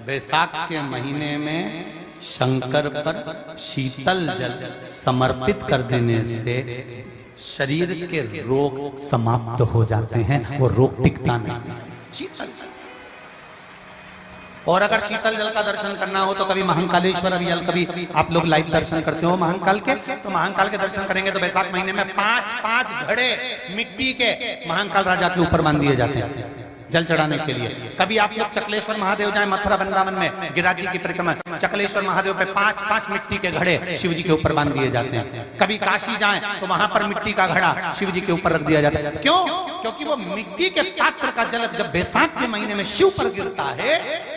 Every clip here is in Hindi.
बैसाख के महीने में शंकर पर शीतल जल समर्पित कर देने से शरीर के रोग समाप्त हो जाते हैं, वो रोग टिकता नहीं। शीतल जल। और अगर शीतल जल का दर्शन करना हो तो कभी महाकालेश्वर अभियल, कभी आप लोग लाइव दर्शन करते हो महाकाल के, तो महाकाल के दर्शन करेंगे तो बैसाख महीने में 5-5 घड़े मिट्टी के महाकाल राजा के ऊपर बांध दिए जाते हैं जल चढ़ाने के लिए। कभी आप लोग चकलेश्वर महादेव जाए मथुरा वृंदावन में, गिरिराज जी की परिक्रमा, चकलेश्वर महादेव पे 5-5 मिट्टी के घड़े शिव जी के ऊपर बांध दिए जाते हैं। कभी काशी जाएं तो वहां पर मिट्टी का घड़ा शिव जी के ऊपर रख दिया जाता है। क्यों? क्योंकि वो मिट्टी के पात्र का जल जब बैसाख के महीने में शिव पर गिरता है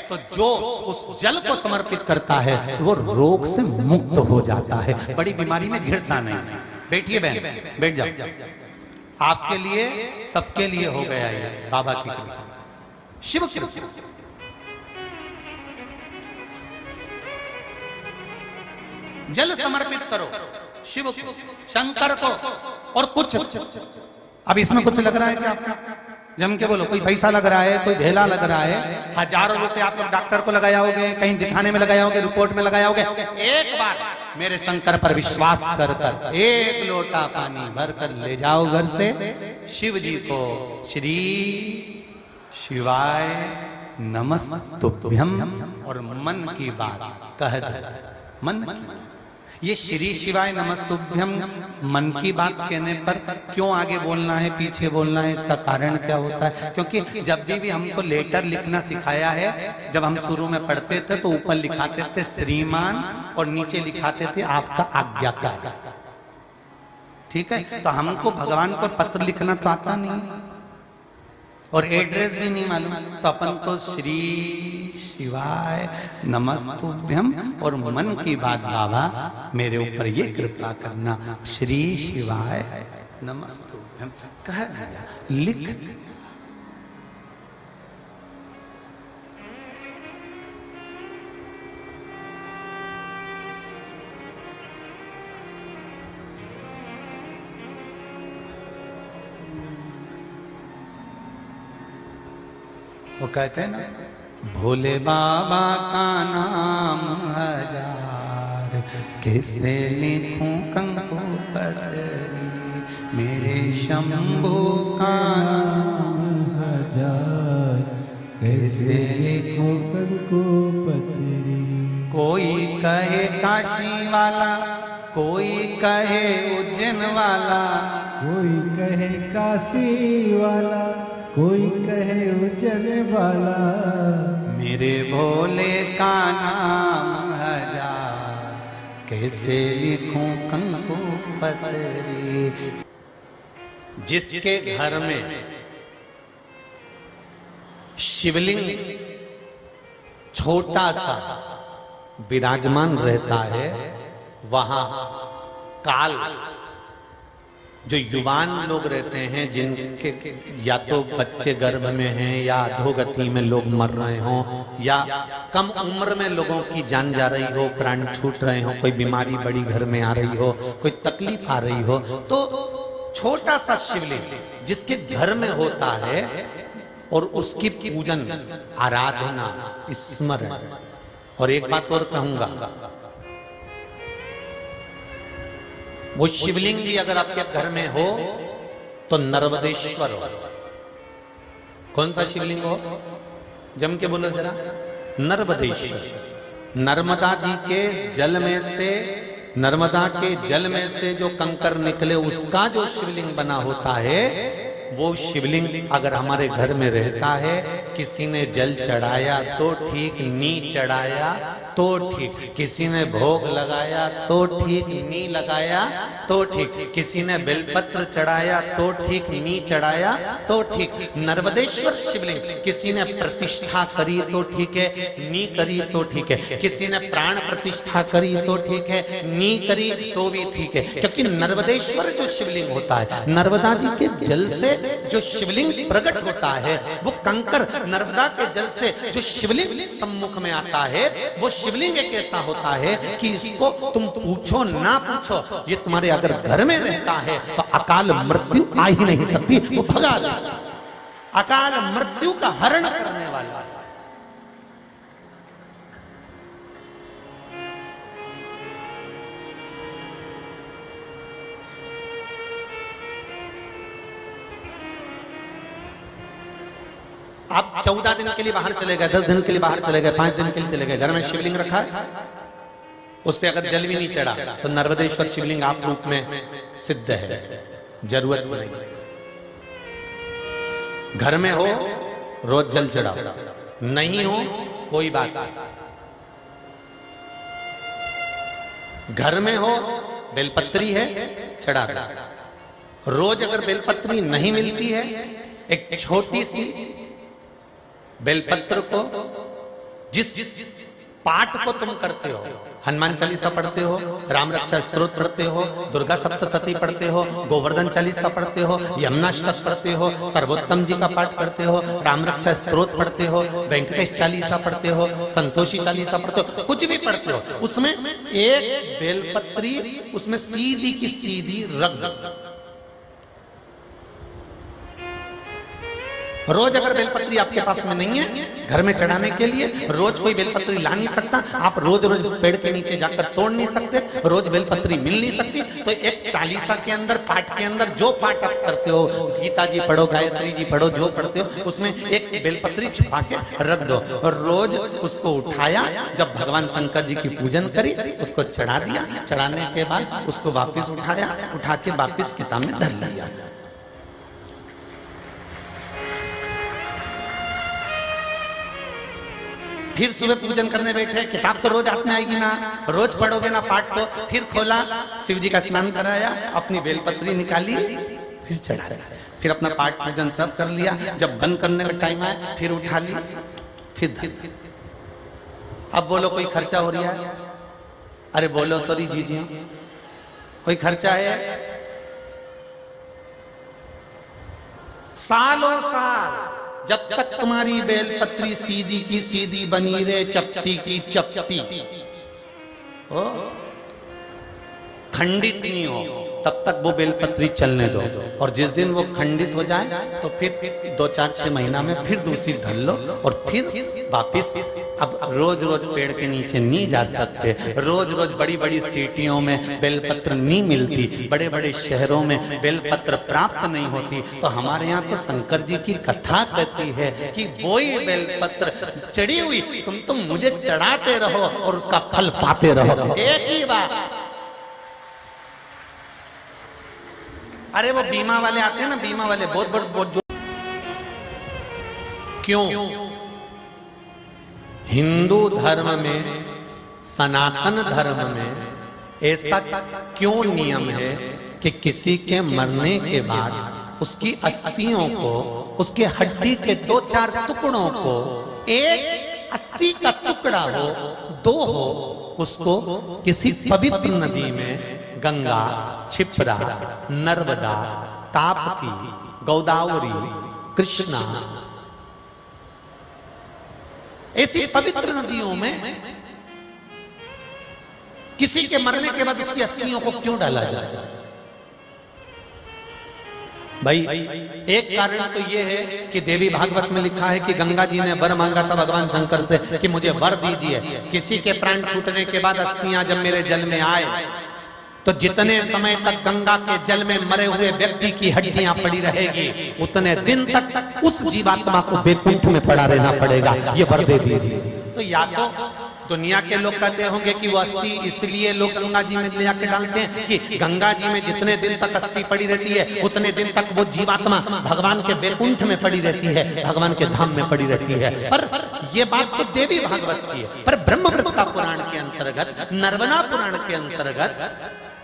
तो जो उस जल को समर्पित करता है वो रोग से मुक्त हो जाता है, बड़ी बीमारी में घिरता नहीं। बैठिए बहन, बैठ जाओ। आपके लिए सबके लिए हो गया ये बाबा की कृपा, शिव की कृपा। जल समर्पित करो शिव को, शंकर को। और कुछ अब इसमें कुछ लग रहा है क्या आपका? जम के बोलो। कोई पैसा लग रहा है, कोई ढेला लग रहा है, हजारों रुपए आप लोग डॉक्टर को लगाया होगे, कहीं दिखाने में लगाया होगे, रिपोर्ट में लगाया होगे। एक बार मेरे शंकर पर विश्वास कर कर 1 लोटा पानी भर कर ले जाओ घर से, शिव जी को श्री शिवाय नमस्तुभ्यम और मन की बात कह दे। मन की ये श्री शिवाय नमस्तुभ्यम मन की बात कहने पर क्यों आगे बोलना है पीछे बोलना है, इसका कारण क्या होता है? क्योंकि जब भी हमको लेटर लिखना सिखाया है, जब हम शुरू में पढ़ते थे तो ऊपर लिखाते थे श्रीमान और नीचे लिखाते थे आपका आज्ञाकार। ठीक है, तो हमको भगवान को पत्र लिखना तो आता नहीं और एड्रेस भी नहीं मालूम, तो अपन को श्री शिवाय नमस्तुभ्यम और मन की बात बाबा मेरे ऊपर ये कृपा करना, श्री शिवाय नमस्तुभ्यम कह दिया, लिख दिया। वो कहते हैं ना, भोले बाबा का नाम 1000, किसे लिखूं कंकु पतरी, मेरे शंभू का नाम 1000, कैसे लिखूं कंकु पतरी। कोई कहे काशी वाला, कोई कहे उज्जैन वाला, कोई कहे काशी वाला, कोई कहे उज्जैन वाला, मेरे भोले का नाम 1000, कैसे लिखूं कंकु पतरी। जिसके घर में शिवलिंग छोटा सा विराजमान रहता है, वहां काल जो युवान लोग रहते हैं, जिनके या तो बच्चे गर्भ में हैं या अधोगति में लोग मर रहे हों या कम उम्र में लोगों की जान जा रही हो, प्राण छूट रहे हो, कोई बीमारी बड़ी घर में आ रही हो, कोई तकलीफ आ रही हो, तो छोटा सा शिवलिंग जिसके घर में होता है और उसकी पूजन आराधना स्मरण। और एक बात और कहूंगा, वो शिवलिंग भी अगर आपके घर में हो तो नर्मदेश्वर हो। कौन सा शिवलिंग हो? जम के बोलो जरा। नर्मदेश्वर। नर्मदा जी के जल में से, नर्मदा के जल में से जो कंकर निकले उसका जो शिवलिंग बना होता है, वो शिवलिंग अगर हमारे घर में रहता है, किसी ने जल चढ़ाया तो ठीक, नी चढ़ाया तो ठीक, किसी ने भोग लगाया तो ठीक, नी लगाया तो ठीक, किसी ने बेलपत्र चढ़ाया तो ठीक, नी चढ़ाया तो ठीक। नर्मदेश्वर शिवलिंग किसी ने प्रतिष्ठा करी तो ठीक है, नी करी तो ठीक है, किसी ने प्राण प्रतिष्ठा करी तो ठीक है, नी करी तो भी ठीक है। क्योंकि नर्मदेश्वर जो शिवलिंग होता है, नर्मदा जी के जल से जो शिवलिंग प्रकट होता है, वो कंकर नर्मदा के जल से जो शिवलिंग सम्मुख में आता है, वो शिवलिंग एक ऐसा होता है कि इसको तुम पूछो ना पूछो, ये तुम्हारे अगर घर में रहता है तो अकाल मृत्यु आ ही नहीं सकती, वो भगा देगा। अकाल मृत्यु का हरण करने वाला आप 14 दिन के लिए बाहर चले गए, 10 दिन के लिए बाहर चले गए, 5 दिन के लिए चले गए, घर में शिवलिंग रखा है, उस पे अगर जल भी नहीं चढ़ा तो नर्मदेश्वर शिवलिंग आप रूप में सिद्ध है, जरूरत नहीं। घर में हो रोज जल चढ़ाओ, नहीं हो कोई बात नहीं। घर में हो बेलपत्री है चढ़ा दो। रोज अगर बेलपत्री नहीं मिलती है, एक छोटी सी बेलपत्र को जिस पाठ को तुम करते हो, हनुमान चालीसा पढ़ते हो, राम रक्षा स्तोत्र पढ़ते हो, दुर्गा सप्तशती पढ़ते हो, गोवर्धन चालीसा पढ़ते हो, यमुनाष्टक पढ़ते हो, सर्वोत्तम जी का पाठ करते हो, राम रक्षा स्तोत्र पढ़ते हो, वेंकटेश चालीसा पढ़ते हो, संतोषी चालीसा पढ़ते हो, कुछ भी पढ़ते हो, उसमें एक बेलपत्री उसमें सीधी की सीधी रख दो। रोज अगर बेलपत्री आपके पास में नहीं है घर में चढ़ाने के लिए, रोज कोई बेलपत्री ला नहीं सकता, आप रोज रोज पेड़ के नीचे जाकर तोड़ नहीं सकते, रोज बेलपत्री मिल नहीं सकती, तो एक चालीसा के अंदर पाठ के अंदर जो पाठ आप करते हो, गीता जी पढ़ो, गायत्री जी पढ़ो, जो पढ़ते हो उसमें एक बेलपत्री छुपा के रख दो और रोज उसको उठाया, जब भगवान शंकर जी की पूजन करी उसको चढ़ा दिया, चढ़ाने के बाद उसको वापिस उठाया, उठा के वापिस किताब में धर लिया। फिर सुबह पूजन करने बैठे, किताब तो रोज हाथ में आएगी ना, रोज पढ़ोगे ना पाठ तो, फिर खोला, शिव जी का स्नान कराया, अपनी बेलपत्री निकाली, फिर चढ़ा, फिर अपना पाठ पूजन सब कर लिया, जब बंद करने का टाइम आया फिर उठा ली, फिर अब बोलो कोई खर्चा हो रहा है? अरे बोलो तो जी कोई खर्चा है? सालों साल जब तक तुम्हारी बेलपत्री सीधी की सीधी बनी रहे, चपटी की चपटी ओ खंडित नहीं हो, तब तक वो बेलपत्री चलने दो, और जिस दिन वो खंडित हो जाए तो फिर 2-4-6 महीना में फिर दूसरी धर लो और फिर वापिस। अब रोज रोज पेड़ के नीचे नहीं जा सकते, रोज रोज बड़ी बड़ी सिटियों में बेलपत्र नहीं मिलती, बड़े बड़े शहरों में बेलपत्र प्राप्त नहीं होती, तो हमारे यहाँ तो शंकर जी की कथा कहती है कि वही बेलपत्र चढ़ी हुई तुम मुझे चढ़ाते रहो और उसका फल पाते रहो, एक ही बात। अरे वो बीमा वाले आते हैं ना, बीमा वाले बहुत जो क्यों हिंदू धर्म में, सनातन धर्म में ऐसा क्यों नियम है कि किसी के मरने के बाद उसकी अस्थियों को, उसके हड्डी के 2-4 टुकड़ों को, एक अस्थि का टुकड़ा हो, 2 हो, उसको किसी पवित्र नदी में, गंगा, क्षिप्रा, नर्मदा, ताप्ती, गोदावरी, कृष्णा, ऐसी पवित्र नदियों में किसी के मरने के बाद उसकी अस्थियों को क्यों डाला जाए? भाई एक कारण तो यह है कि देवी भागवत में लिखा है कि गंगा जी ने वर मांगा था भगवान शंकर से कि मुझे वर दीजिए, किसी के प्राण छूटने के बाद अस्थियां जब मेरे जल में आए तो जितने समय तक गंगा के जल में मरे हुए व्यक्ति की हड्डियां पड़ी रहेगी, उतने दिन तक उस जीवात्मा को वैकुंठ में पड़ा रहना पड़ेगा, ये वर दे दीजिए। तो या तो दुनिया के लोग कहते होंगे कि वो अस्थि इसलिए लोग गंगा जी में ले जाके डालते हैं कि गंगा जी में जितने दिन तक अस्थि पड़ी रहती है उतने दिन तक वो जीवात्मा भगवान के वैकुंठ में पड़ी रहती है, भगवान के धाम में पड़ी रहती है। पर ये बात तो देवी भागवत की है, पर ब्रह्मवृत्ता पुराण के अंतर्गत, नर्मदा पुराण के अंतर्गत,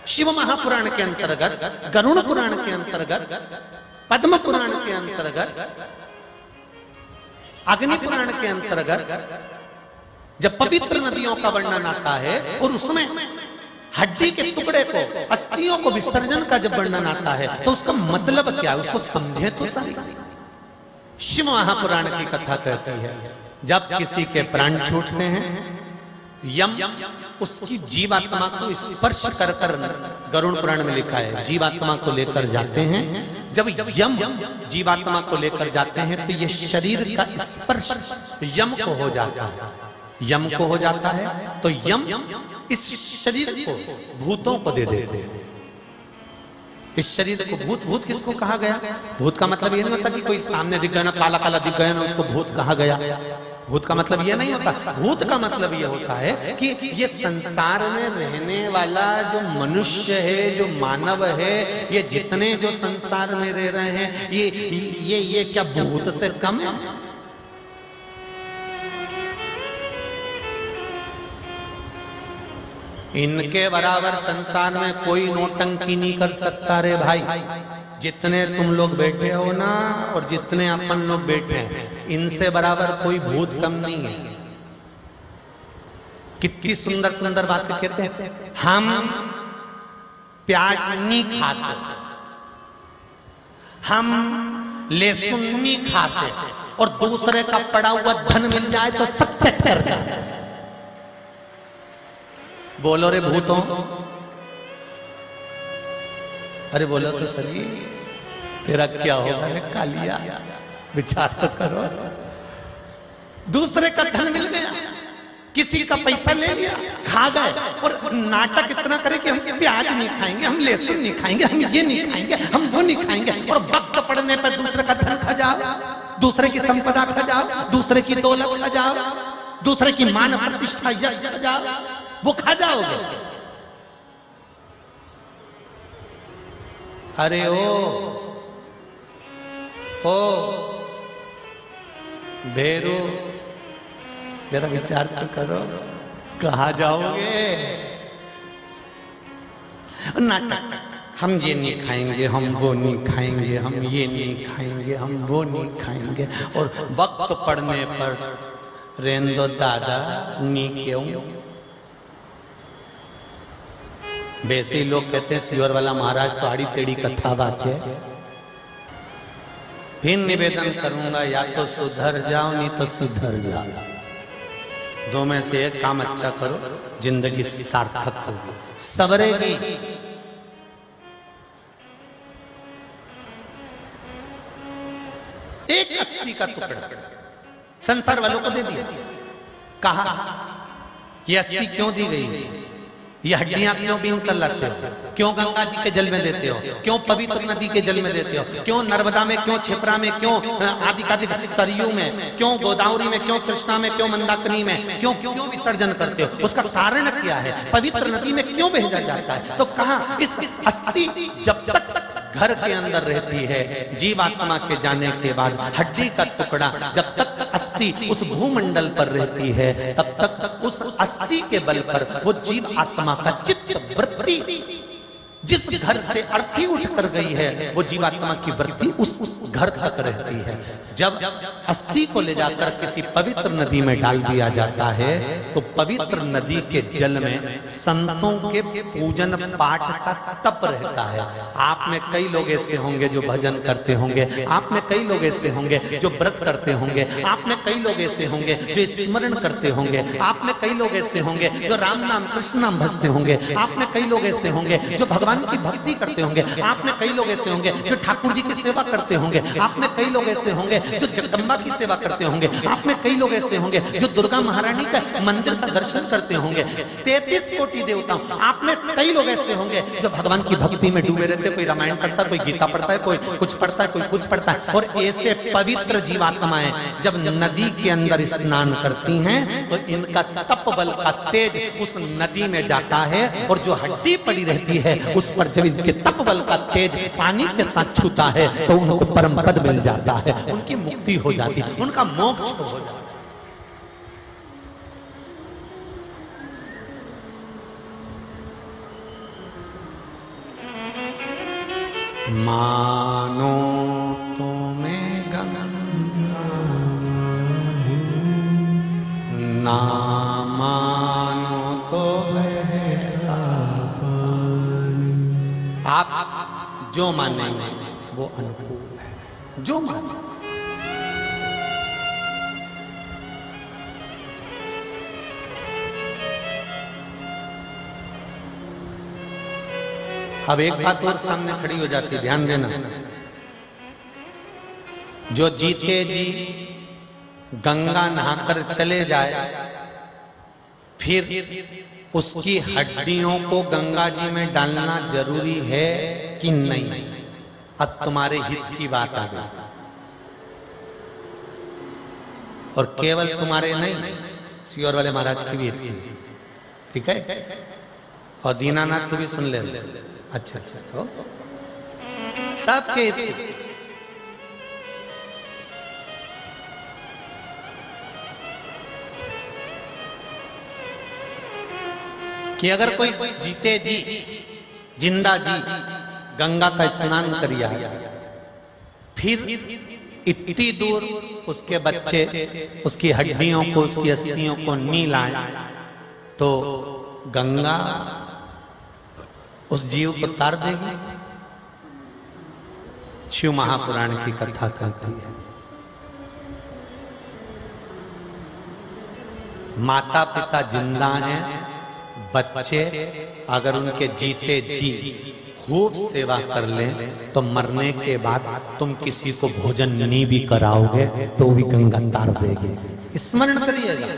शिव महापुराण के अंतर्गत, गरुड़ पुराण के अंतर्गत, पद्म पुराण के अंतर्गत, अग्नि पुराण के अंतर्गत जब पवित्र नदियों का वर्णन आता है और उसमें हड्डी के टुकड़े को, अस्थियों को विसर्जन का जब वर्णन आता है तो उसका मतलब क्या है, उसको समझे तो सही। शिव महापुराण की कथा कहती है जब किसी के प्राण छूटते हैं, यम उसकी जीवात्मा को स्पर्श कर कर, गरुड़ पुराण में लिखा है, जीवात्मा को लेकर जाते हैं। जब यम जीवात्मा को लेकर जाते हैं तो ये शरीर का स्पर्श यम को हो जाता है, यम को हो जाता है तो यम इस शरीर को भूतों को दे देते हैं। इस शरीर को भूत, भूत किसको कहा गया? भूत का मतलब ये नहीं होता कि कोई सामने दिख गया ना, काला काला दिख गया ना, उसको भूत कहा गया। भूत का मतलब ये नहीं होता। भूत का मतलब ये होता है कि ये संसार में रहने वाला जो मनुष्य है, जो मानव है, ये जितने जो संसार में रह रहे हैं, ये क्या भूत से कम है? इनके बराबर संसार में कोई नौटंकी नहीं कर सकता रे भाई। जितने तुम लोग बैठे हो ना, और जितने अपन लोग बैठे हैं, इनसे बराबर कोई भूत कम नहीं है। कितनी सुंदर सुंदर बातें कहते हैं। हम प्याज नहीं खाते, हम लहसुन नहीं खाते, और दूसरे का पड़ा हुआ धन मिल जाए तो सबसे डर जाते हैं। बोलो रे भूतों, अरे बोलो तो सर जी, तेरा क्या होगा रे कालिया? विचार तो करो। दूसरे का धन मिल गया, किसी का पैसा ले लिया, खा गए, और नाटक इतना करे कि हम प्याज नहीं खाएंगे, हम लहसुन नहीं खाएंगे, हम ये नहीं खाएंगे, हम वो नहीं खाएंगे, और वक्त पड़ने पर दूसरे का धन खा जाओ, दूसरे की संपदा खा जाओ, दूसरे की दौलत खा जाओ, दूसरे की मान प्रतिष्ठा यश खा जाओ, वो खा जाओगे। अरे ओ भेरू, जरा विचार तो करो, कहा जाओगे? नाटक, हम ये नहीं खाएंगे, हम वो नहीं खाएंगे, हम ये नहीं खाएंगे, हम वो नहीं खाएंगे, और वक्त पड़ने पर रेंदो दादा नी क्यों। वैसे ही लोग कहते हैं सियोर वाला महाराज तो आड़ी टेढ़ी कथा बाचे। फिर निवेदन करूंगा, या तो सुधर जाओ, नहीं तो सुधर जाओ। दो में से एक काम अच्छा करो, जिंदगी सार्थक होगी, सवरेगी। एक अस्थि का टुकड़ा संसार वालों को दे दिया। कहा यह अस्थि क्यों दी गई? ये हड्डियां क्यों बीन कर लाते हो? क्यों गंगा जी के जल में देते हो? क्यों पवित्र नदी के जल में देते हो? क्यों नर्मदा में, क्यों छिपरा में, क्यों आदि कार्तिक सरयू में, क्यों गोदावरी में, क्यों कृष्णा में, क्यों मंदाकिनी में, क्यों क्यों विसर्जन करते हो? उसका कारण क्या है? पवित्र नदी में क्यों भेजा जाता है? तो कहा इस अस्थि जब तक घर के अंदर रहती है, जीवात्मा के जाने के बाद, हड्डी का टुकड़ा जब तक अस्थि उस भूमंडल पर रहती है, तब तक उस अस्थि के बल पर वो जीव आत्मा का चित्त वृत्ति जिस घर से अर्थी उठ कर गई है, वो जीवात्मा की वृत्ति उस घर तक रहती है। जब अस्थि को ले जाकर किसी पवित्र नदी में डाल दिया जाता है, तो पवित्र नदी के जल में संतों के पूजन पाठ का तप रहता है। आप में कई लोग ऐसे होंगे जो भजन करते होंगे, आप में कई लोग ऐसे होंगे जो व्रत करते होंगे, आप में कई लोग ऐसे होंगे जो स्मरण करते होंगे, आप में कई लोग ऐसे होंगे जो राम नाम कृष्ण नाम भजते होंगे, आप में कई लोग ऐसे होंगे जो भगवान की भक्ति करते होंगे, आप में कई लोग ऐसे होंगे जो ठाकुर जी की सेवा करते होंगे, आप में कई लोग ऐसे होंगे जो जगदम्बा की सेवा करते होंगे, आप में कई लोग ऐसे होंगे जो दुर्गा महारानी का मंदिर का दर्शन करते होंगे। 33 कोटि देवता, आप में कई लोग ऐसे होंगे जो भगवान की भक्ति में डूबे रहते, कोई रामायण पढ़ता है, कोई गीता पढ़ता है, कोई कुछ पढ़ता है, कोई कुछ पढ़ता है। और ऐसे पवित्र जीवात्माएं जब नदी के अंदर स्नान करती हैं, तो इनका तप बल का तेज उस नदी में जाता है, और जो हड्डी पड़ी रहती है उस पर जब इनके तप बल का तेज पानी के साथ छूता है, तो उनको परम पद मिल जाता है, उनकी मुक्ति हो जाती है, उनका मोक्ष हो जाता है। मानो तो मैं गंगा, ना मानो तो आप जो मानेंगे वो अनुकूल है, जो माने। अब एक बात और सामने खड़ी हो जाती है, ध्यान देना। जो जीते जी गंगा नहाकर चले जाए, फिर उसकी हड्डियों को गंगा जी में डालना जरूरी है कि नहीं? अब तुम्हारे हित की बात आ गई, और केवल तुम्हारे नहीं, सियोर वाले महाराज की भी हित की, ठीक है? और दीनानाथ तू भी सुन ले। अच्छा अच्छा, सबके हित की। कि अगर कोई जीते जी, जिंदा जी गंगा का स्नान करिया, फिर इतनी दूर उसके बच्चे उसकी हड्डियों को, उसकी अस्थियों को नी लाए, तो गंगा उस जीव को तार देगी। शिव महापुराण की कथा कहती है, माता पिता जिंदा हैं, बच्चे अगर उनके जीते जी खूब सेवा कर लें तो मरने के बाद तुम किसी को भोजन नहीं भी कराओगे तो भी गंगा तार देगी। स्मरण करिएगा,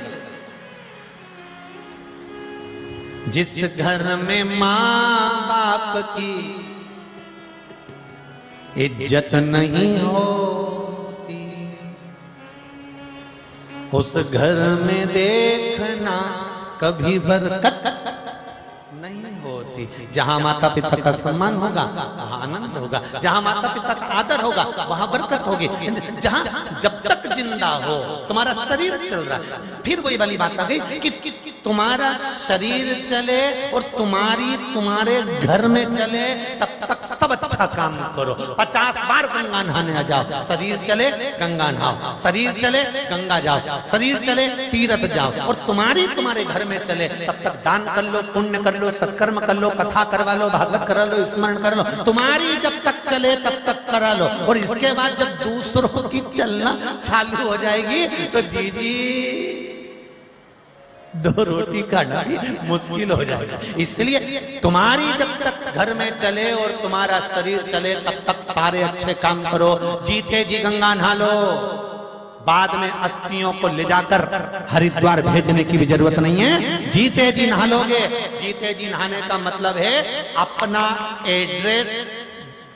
जिस घर में माँ बाप की इज्जत नहीं होती, उस घर में देखना कभी बरकत नहीं होती। जहां माता पिता का सम्मान होगा वहां आनंद होगा, जहां माता पिता का आदर होगा वहां बरकत होगी। जहां जब तक जिंदा हो तुम्हारा शरीर चल रहा है, फिर वही वाली बात आ गई कि तुम्हारा शरीर चले और तुम्हारे घर में चले, तब तक सब अच्छा काम करो। 50 बार गंगा नहाने आ जाओ, शरीर चले गंगा नहाओ, शरीर चले गंगा जाओ, शरीर चले तीर्थ जाओ, और तुम्हारे घर में चले तब तक दान कर लो, पुण्य कर लो, सत्कर्म कर लो, कथा करवा लो, भागवत करा लो, स्मरण कर लो। तुम्हारी जब तक चले तब तक करा लो, और इसके बाद जब दूसरों की चलना चालू हो जाएगी तो जी दो रोटी खाना भी मुश्किल हो जाएगा। इसलिए तुम्हारी जब तक घर में चले और तुम्हारा शरीर चले तब तक सारे अच्छे काम करो। जीते जी गंगा नहा लो, बाद में अस्थियों को ले जाकर हरिद्वार भेजने की भी जरूरत नहीं है। जीते जी नहा लोगे। जीते जी नहाने का मतलब है अपना एड्रेस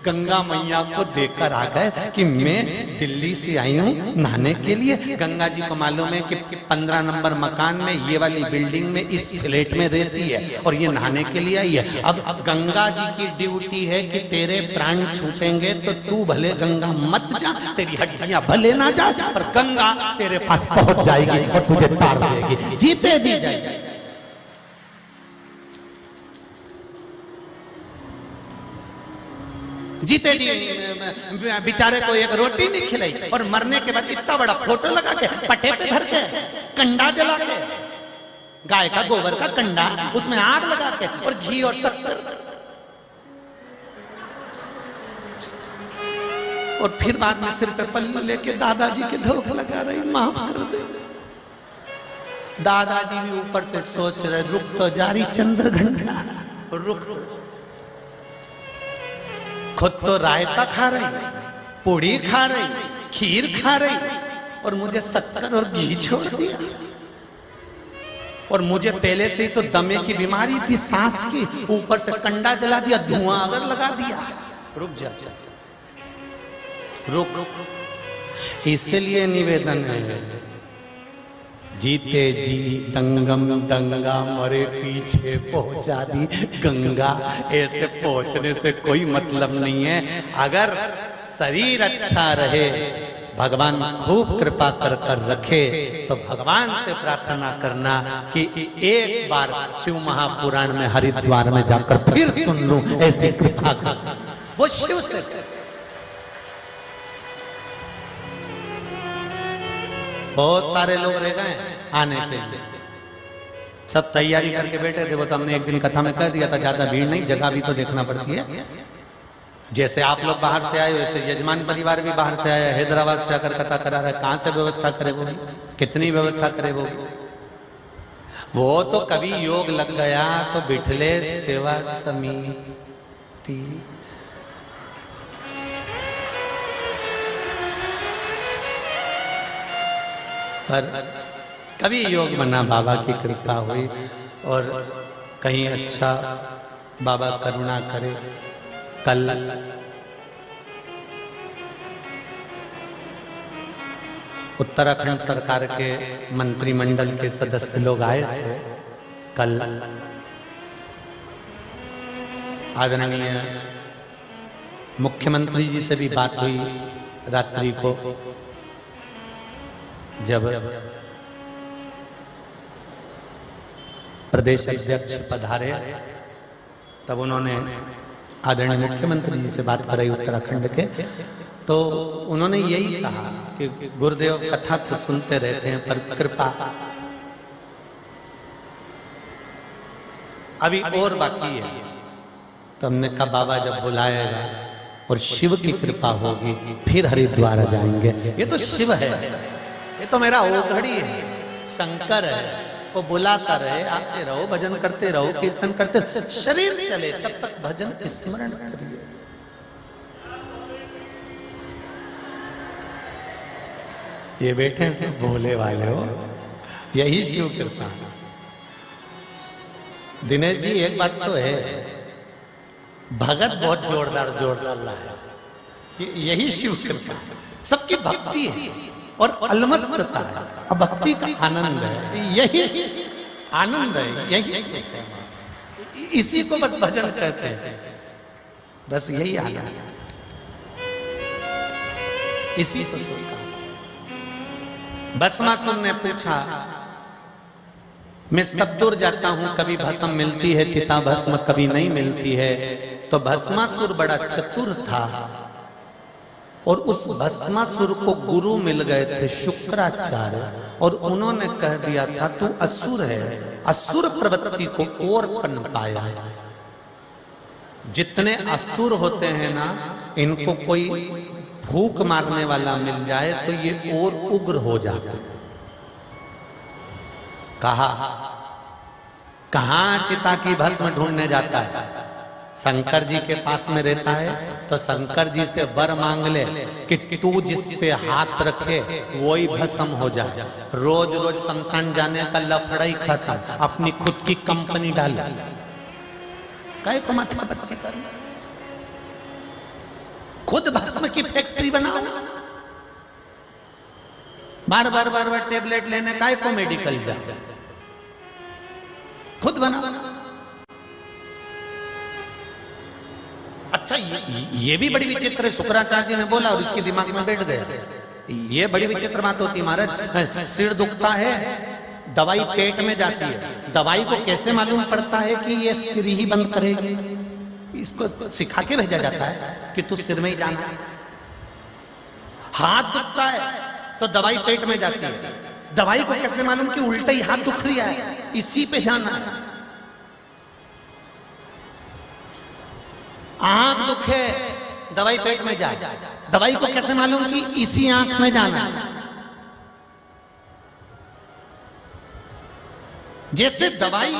गंगा मैया को देकर आ गए कि मैं दिल्ली से आई हूँ नहाने के लिए। गंगा जी को मालूम है कि 15 नंबर मकान में ये वाली बिल्डिंग में इस फ्लैट में रहती है और ये नहाने के लिए आई है। अब गंगा जी की ड्यूटी है कि तेरे प्राण छूटेंगे तो तू भले गंगा मत जा, तेरी हड्डियां भले ना जा, पर गंगा तेरे पास पहुंच जाएगी और तुझे तार देगी। जीते जी जाएगी। जीते जी बेचारे को एक रोटी नहीं खिलाई और मरने के बाद इतना बड़ा फोटो लगा के पट्टे पे धर के कंडा जला के, गाय का गोबर का कंडा, उसमें आग लगा के और घी और शक्कर, और फिर बाद में सिर पे पल्लू लेके दादाजी के धोखा लगा रही, माफ कर दे। दादाजी भी ऊपर से सोच रहे रुक तो जारी चंद्रघंटा, रुक तो। खुद तो रायता खा रही, पूड़ी खा रही, खीर खा रही, और मुझे शक्कर और घी छोड़ दिया। और मुझे पहले से ही तो दमे की बीमारी थी, सांस की, ऊपर से कंडा जला दिया, धुआं अगर लगा दिया। रुक जा, रुक। इसलिए निवेदन है, जीते जी दंगम दंगा मरे पीछे पहुंचा दी गंगा। ऐसे पहुंचने से कोई मतलब नहीं है। अगर शरीर अच्छा रहे, भगवान खूब कृपा कर कर रखे, तो भगवान से प्रार्थना करना कि एक बार शिव महापुराण में हरिद्वार में जाकर फिर सुन लूं, ऐसी कृपा कर। वो शिव से बहुत सारे लोग रह गए आने के लिए, सब तैयारी करके बैठे थे। वो तो हमने एक दिन कथा में कह दिया था, ज्यादा भीड़ नहीं, जगह भी तो देखना पड़ती है। जैसे आप लोग बाहर से आए वैसे यजमान परिवार भी बाहर से आया, हैदराबाद से आकर कथा करा रहा है। कहां से व्यवस्था करे वो, कितनी व्यवस्था करे वो तो कभी योग लग गया तो बिठले सेवा समिति। पर कभी योग बना, बाबा की कृपा हुई और कहीं अच्छा बाबा करुणा करे। कल उत्तराखंड सरकार के मंत्रिमंडल के सदस्य लोग आए थे। कल आदरणीय मुख्यमंत्री जी से भी बात हुई रात्रि को, जब प्रदेश अध्यक्ष पधारे तब उन्होंने आदरणीय मुख्यमंत्री जी से बात कराई उत्तराखंड के। तो उन्होंने यही कहा कि गुरुदेव कथा तो सुनते रहते हैं पर कृपा अभी और बाकी है। तो हमने कहा बाबा जब बुलाएगा और शिव की कृपा होगी फिर हरिद्वार जाएंगे। ये तो शिव है, ये तो मेरा ओघड़ी है, शंकर है, वो बुलाता रहे, आते रहो, भजन करते रहो, कीर्तन करते रहो, शरीर चले तब तक भजन स्मरण करिए। ये बैठे से भोले वाले हो, यही शिव कृपा। दिनेश जी एक बात तो है, भगत बहुत जोरदार है, यही शिव कृपा। सबकी भक्ति है और अलमस्तता है, अब भक्ति का आनंद है, यही आनंद है, यही है। इसी को बस भजन कहते हैं, बस यही आनंद, इसी को सोचा। भस्मासुर ने पूछा, मैं सब दूर जाता हूं, कभी भस्म मिलती है, चिता भस्म कभी नहीं मिलती है। तो भस्मासुर बड़ा चतुर था और उस भस्मासुर को गुरु मिल गए थे शुक्राचार्य, और उन्होंने कह दिया था तू असुर है, असुर प्रवृत्ति को और पन पाया। जितने असुर होते हैं ना, इनको कोई भूख मारने वाला मिल जाए तो ये और उग्र हो जाते। कहां चिता की भस्म ढूंढने जाता है? शंकर जी के पास में रहता है, तो शंकर जी से वर मांग ले कि तू जिस पे हाथ रखे वही भस्म हो जाए। रोज रोज शमशान जाने का लफड़ा ही खत्म, अपनी खुद की कंपनी डाल, काय को माथा बच्ची कर, खुद भस्म की फैक्ट्री बनाओ। बार बार टेबलेट लेने काय को मेडिकल जाए, खुद बनाओ। अच्छा ये भी बड़ी विचित्र है, शुक्राचार्य जी ने बोला और इसके दिमाग में बैठ गया। ये बड़ी विचित्र बात होती है महाराज। सिर दुखता है, दवाई पेट में जाती है, दवाई को कैसे मालूम पड़ता है कि ये सिर ही बंद करेगी? इसको सिखा के भेजा जाता है कि तू सिर में ही जाना है। हाथ दुखता है तो दवाई पेट में जाती है, दवाई को कैसे मालूम कि उल्टा ही हाथ दुख रहा है, इसी पे जाना है। आंख दुखे, दवाई पेट में जाए, दवाई को कैसे मालूम कि इसी आंख में जाना है। जैसे दवाई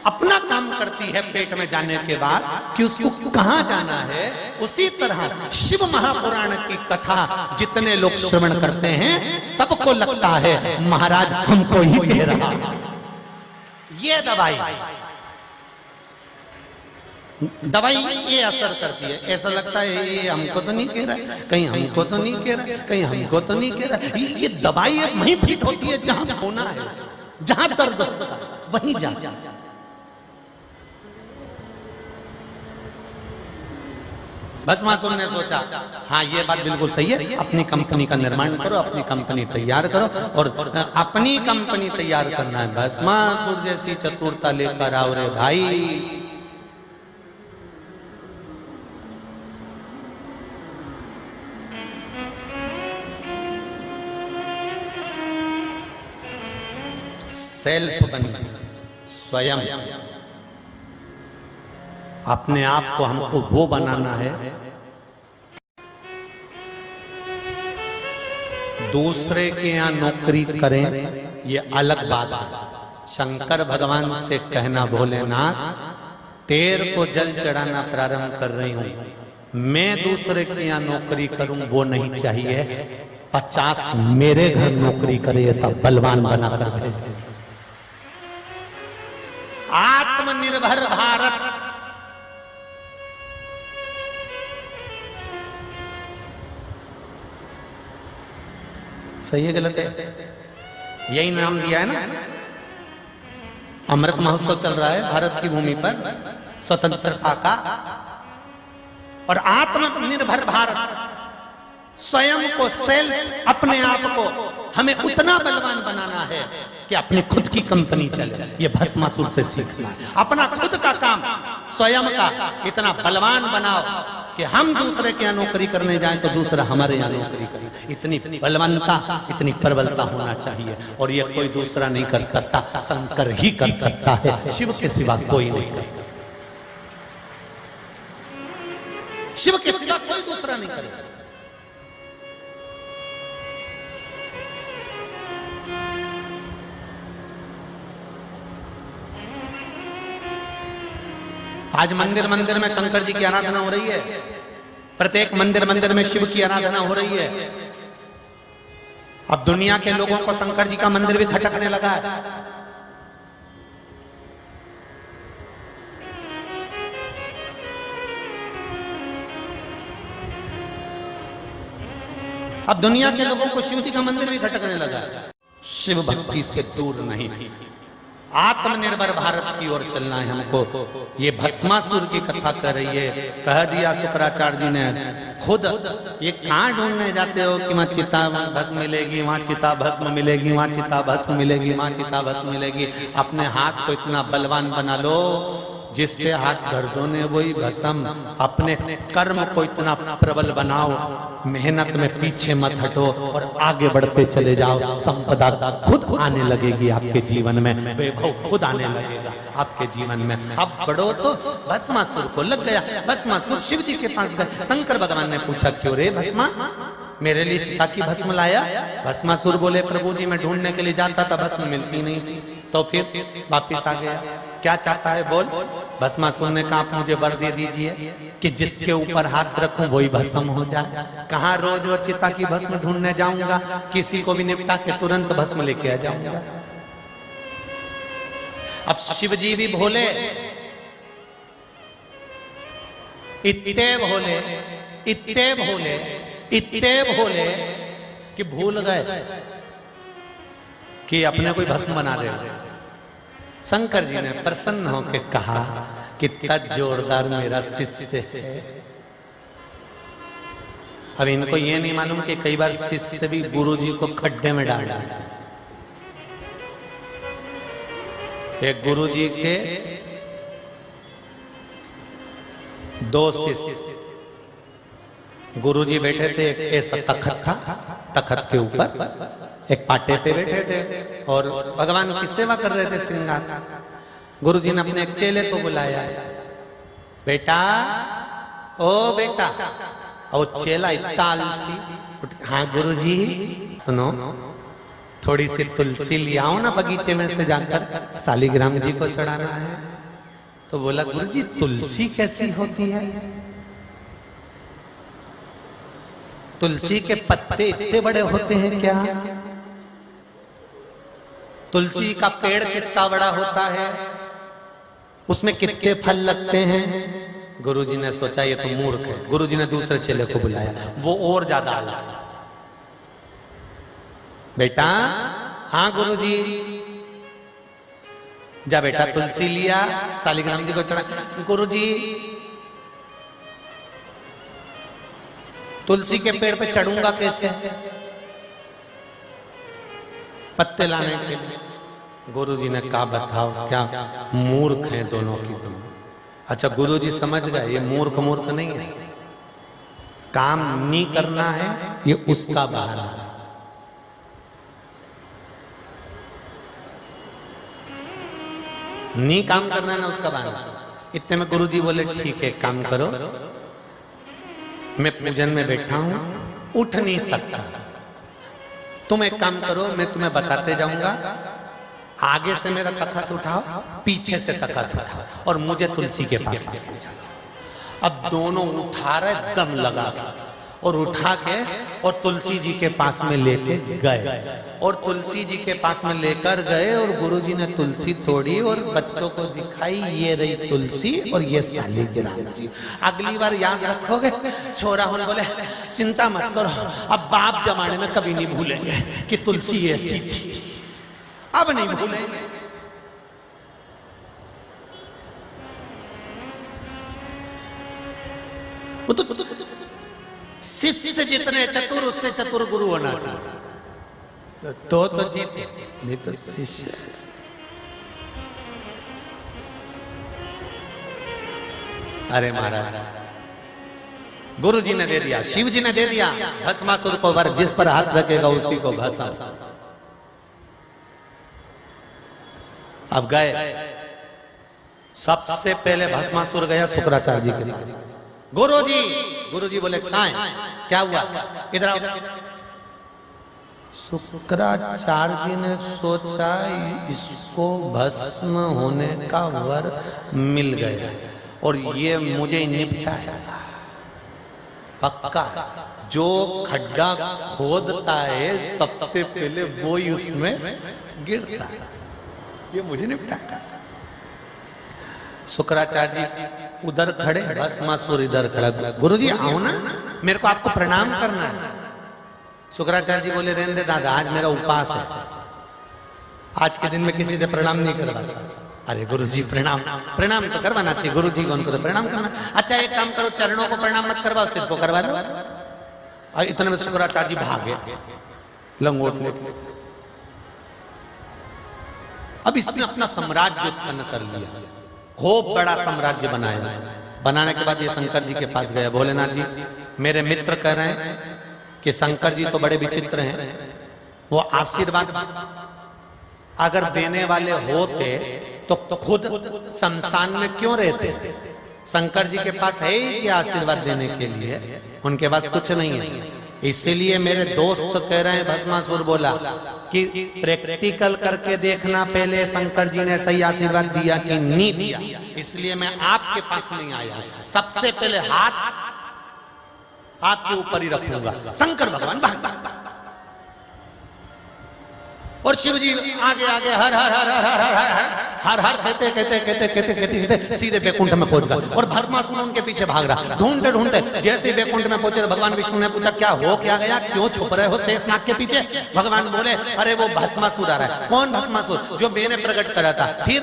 अपना काम करती है पेट में जाने के बाद कि उसको कहां जाना है, उसी तरह शिव महापुराण की कथा जितने लोग श्रवण करते हैं सबको लगता है महाराज हमको ही दे रहा है ये दवाई ये असर करती है। ऐसा लगता है ये हमको तो नहीं कह रहा है, कहीं हमको तो नहीं कह रहा है, कहीं हमको तो नहीं कह रहा है। ये दवाई वहीं फिट होती है जहां होना है, जहां दर्द होता है वहीं जा। भस्मासुर ने सोचा हाँ ये बात बिल्कुल सही है, अपनी कंपनी का निर्माण करो, अपनी कंपनी तैयार करो, और अपनी कंपनी तैयार करना है। भस्मासुर जैसी चतुरता लेकर आओ रे भाई। सेल्फ बनिए, स्वयं अपने आप को हमको वो बनाना है। दूसरे के यहां नौकरी करें ये अलग बात है। शंकर भगवान से कहना भोलेनाथ तेर को जल चढ़ाना प्रारंभ कर रही हूं, मैं दूसरे के यहां नौकरी करूं वो नहीं चाहिए, 50 मेरे घर नौकरी करे ऐसा बलवान बनाकर भेज दे। आत्मनिर्भर भारत। सही है गलत है? यही नाम दिया है ना। अमृत महोत्सव चल रहा है भारत की भूमि पर स्वतंत्रता का। और आत्मनिर्भर भारत, स्वयं को, सेल्फ, अपने आप को हमें उतना बलवान बनाना है कि अपनी खुद की कंपनी चले। ये भस्मासुर से सीखना है। अपना खुद का काम स्वयं का इतना बलवान बनाओ कि हम दूसरे के यहाँ नौकरी करने जाएं तो दूसरा हमारे यहाँ नौकरी करे। इतनी बलवंता, इतनी प्रबलता होना चाहिए। और ये कोई दूसरा नहीं कर सकता, शंकर ही कर सकता है। शिव के सिवा कोई नहीं कर सकता। शिव के सिवा कोई दूसरा नहीं करेगा। आज मंदिर मंदिर में शंकर जी की आराधना हो रही है। प्रत्येक मंदिर मंदिर में शिव की आराधना हो रही है। अब दुनिया के लोगों को शंकर जी का मंदिर भी खटकने लगा है। अब दुनिया के लोगों को शिव जी का मंदिर भी खटकने लगा है। शिव भक्ति से दूर नहीं, आत्मनिर्भर भारत की ओर चलना है हमको। ये भस्मासुर की कथा कर रही है। कह दिया शुक्राचार्य जी ने खुद। ये कहाँ ढूंढने जाते हो कि वहां चिता भस्म मिलेगी, वहां चिता भस्म मिलेगी, वहां चिता भस्म मिलेगी, वहां चिता भस्म मिलेगी। अपने हाथ को इतना बलवान बना लो, जिस पे हाथ धर दो ने वही भस्म। अपने कर्म को इतना प्रबल बनाओ, मेहनत में पीछे मत हटो और आगे बढ़ते चले जाओ। संपदा खुद आने लगेगी आपके जीवन में, वैभव खुद आने लगेगा आपके जीवन में। अब बढ़ो तो भस्मासुर को लग गया। भस्मासुर शिव जी के पास गए। शंकर भगवान ने पूछा, क्यों रे भस्मा, मेरे लिए चिता की भस्म लाया? भस्मासुर बोले, प्रभु जी मैं ढूंढने के लिए जाता था, भस्म मिलती नहीं थी, तो फिर वापिस आ गया। क्या चाहता है बोल? भस्मासुर ने कहा, आप मुझे वर दे दीजिए कि जिसके ऊपर हाथ रखूं वही भस्म हो जाए। कहाँ रोज वो चिता की भस्म ढूंढने जाऊंगा, किसी को भी निपटा के तुरंत भस्म लेके आ जाऊंगा। अब शिव जी भी भोले, इतने भोले, इतने भोले, इतने भोले कि भूल गए कि अपने कोई भस्म बना रहे। शंकर जी ने प्रसन्न होकर कहा, कितना जोरदार मेरा शिष्य है। अब इनको ये नहीं मालूम कि कई बार शिष्य भी गुरु जी को खड्डे में डाल डालते हैं। एक गुरु जी के दो शिष्य, गुरु जी बैठे थे, एक ऐसा तखत था, तखत के ऊपर एक पाटे पे बैठे थे और भगवान की सेवा कर रहे थे, श्रृंगार। गुरु जी ने अपने एक चेले को बुलाया, बेटा, ओ बेटा। और चेला इतना आलसी, हाँ गुरु जी, सुनो थोड़ी सी तुलसी ले आओ ना बगीचे में से जाकर, शालिग्राम जी को चढ़ाना है। तो बोला, गुरु जी तुलसी कैसी होती है? तुलसी के पत्ते इतने बड़े होते हैं क्या? तुलसी का पेड़ कितना बड़ा होता है, उसमें कितने फल लगते हैं? गुरुजी ने सोचा ये तो मूर्ख है। गुरुजी ने दूसरे चेले को बुलाया, वो और ज्यादा आलसी। बेटा, हाँ गुरुजी। जा बेटा, तुलसी लिया, शालिग्राम जी को चढ़ा। गुरुजी, तुलसी के पेड़ पे चढ़ूंगा कैसे? पत्ते लाने के लिए। गुरुजी ने कहा, बताओ क्या मूर्ख हैं दोनों की दोनों? अच्छा, गुरुजी समझ गए ये मूर्ख मूर्ख नहीं है, काम नहीं करना है, ये उसका बहाना है। नहीं काम करना है ना, उसका बहाना। इतने में गुरुजी बोले, ठीक है काम करो, मैं पूजन में बैठा हूं, उठ नहीं सकता, तुम एक काम करो, मैं तुम्हें बताते जाऊंगा, आगे से मेरा तखत उठाओ, पीछे से तखत उठाओ और मुझे तुलसी के पास लेके जाओ। अब दोनों उठा रहे दम लगा और उठा के और तुलसी जी के पास में लेके गए और तुलसी जी के पास में लेकर गए और गुरुजी ने तुलसी तोड़ी और बच्चों को दिखाई, ये रही तुलसी और ये शालिग्राम जी। अगली बार याद रखोगे। छोरा होने बोले चिंता मत करो, अब बाप जमाने में कभी नहीं भूलेंगे कि तुलसी ऐसी थी, अब नहीं भूलेंगे। शिष्य जितने चतुर उससे चतुर गुरु होना चाहिए, तो जीते, नहीं तो शिष्य। अरे महाराज, गुरु जी ने दे दिया, शिव जी ने दे दिया भस्मासुर को वर, जिस पर हाथ रखेगा उसी को भस्म। अब गए, सबसे पहले भस्मासुर गया शुक्राचार्य जी के पास। गुरु जी बोले कहाँ है, क्या हुआ, इधर आओ। शुक्राचार्य जी ने सोचा इसको भस्म होने का वर मिल गया और ये मुझे निपटाया। पक्का जो खड्डा खोदता है सबसे पहले वो ही उसमें गिरता है, ये मुझे निपटाया। शुक्राचार्य जी उधर खड़े, भस्मासुर इधर खड़ा। गुरुजी आओ ना, मेरे को आपको प्रणाम करना है। शुक्राचार्य जी बोले रहने दे दादा, आज मेरा उपवास है, आज के दिन में किसी से प्रणाम नहीं करवाता। अरे गुरुजी प्रणाम तो करवाना चाहिए, गुरुजी को उनको तो प्रणाम करना। अच्छा एक काम करो, चरणों को प्रणाम मत करवाओ, सिर को करवा लो। और इतने में शुक्राचार्य जी भागे लंगोट लेके। अब इसने अपना साम्राज्य उत्पन्न कर लिया, खूब बड़ा साम्राज्य बनाया। बनाने के बाद ये शंकर जी के पास गया। भोलेनाथ जी, मेरे मित्र कह रहे हैं कि शंकर जी तो बड़े विचित्र हैं, वो आशीर्वाद अगर देने वाले होते तो खुद शमशान में क्यों रहते? शंकर जी के पास है ही क्या आशीर्वाद देने के लिए? उनके पास कुछ नहीं है। इसीलिए मेरे दोस्त कह रहे हैं, भस्मासुर बोला कि प्रैक्टिकल करके देखना पहले शंकर जी ने सही आशीर्वाद दिया कि नहीं दिया। इसलिए मैं आपके पास नहीं आया, सबसे पहले हाथ आपके ऊपर ही रखूंगा। शंकर भगवान और शिव जी आगे आगे हर हर हर हर हर हर हर हर कहते कहते कहते कहते कहते कहते सीधे बैकुंठ में पहुंच गए। और भस्मासुर उनके पीछे भाग रहा, ढूंढते ढूंढते जैसे बैकुंठ में पहुंचे, भगवान विष्णु ने पूछा क्या हो क्या गया, क्यों छुप रहे हो शेषनाग के पीछे? भगवान बोले अरे वो भस्मासुर आ रहा है। कौन भस्मासुर? जो मैंने प्रकट करा था, फिर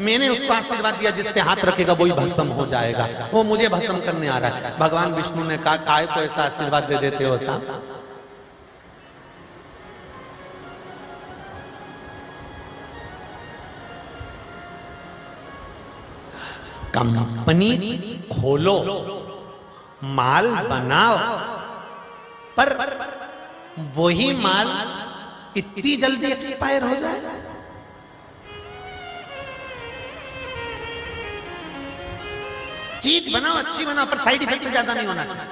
मैंने उसको आशीर्वाद दिया जिसपे हाथ रखेगा वही भस्म हो जाएगा, वो मुझे भस्म करने आ रहा है। भगवान विष्णु ने कहा काय को ऐसा आशीर्वाद दे देते हो साहब? कंपनी खोलो, माल बनाओ, पर वही माल इतनी जल्दी एक्सपायर हो जाए? चीज बनाओ, अच्छी बनाओ, पर साइड इफेक्ट ज्यादा नहीं होना चाहिए।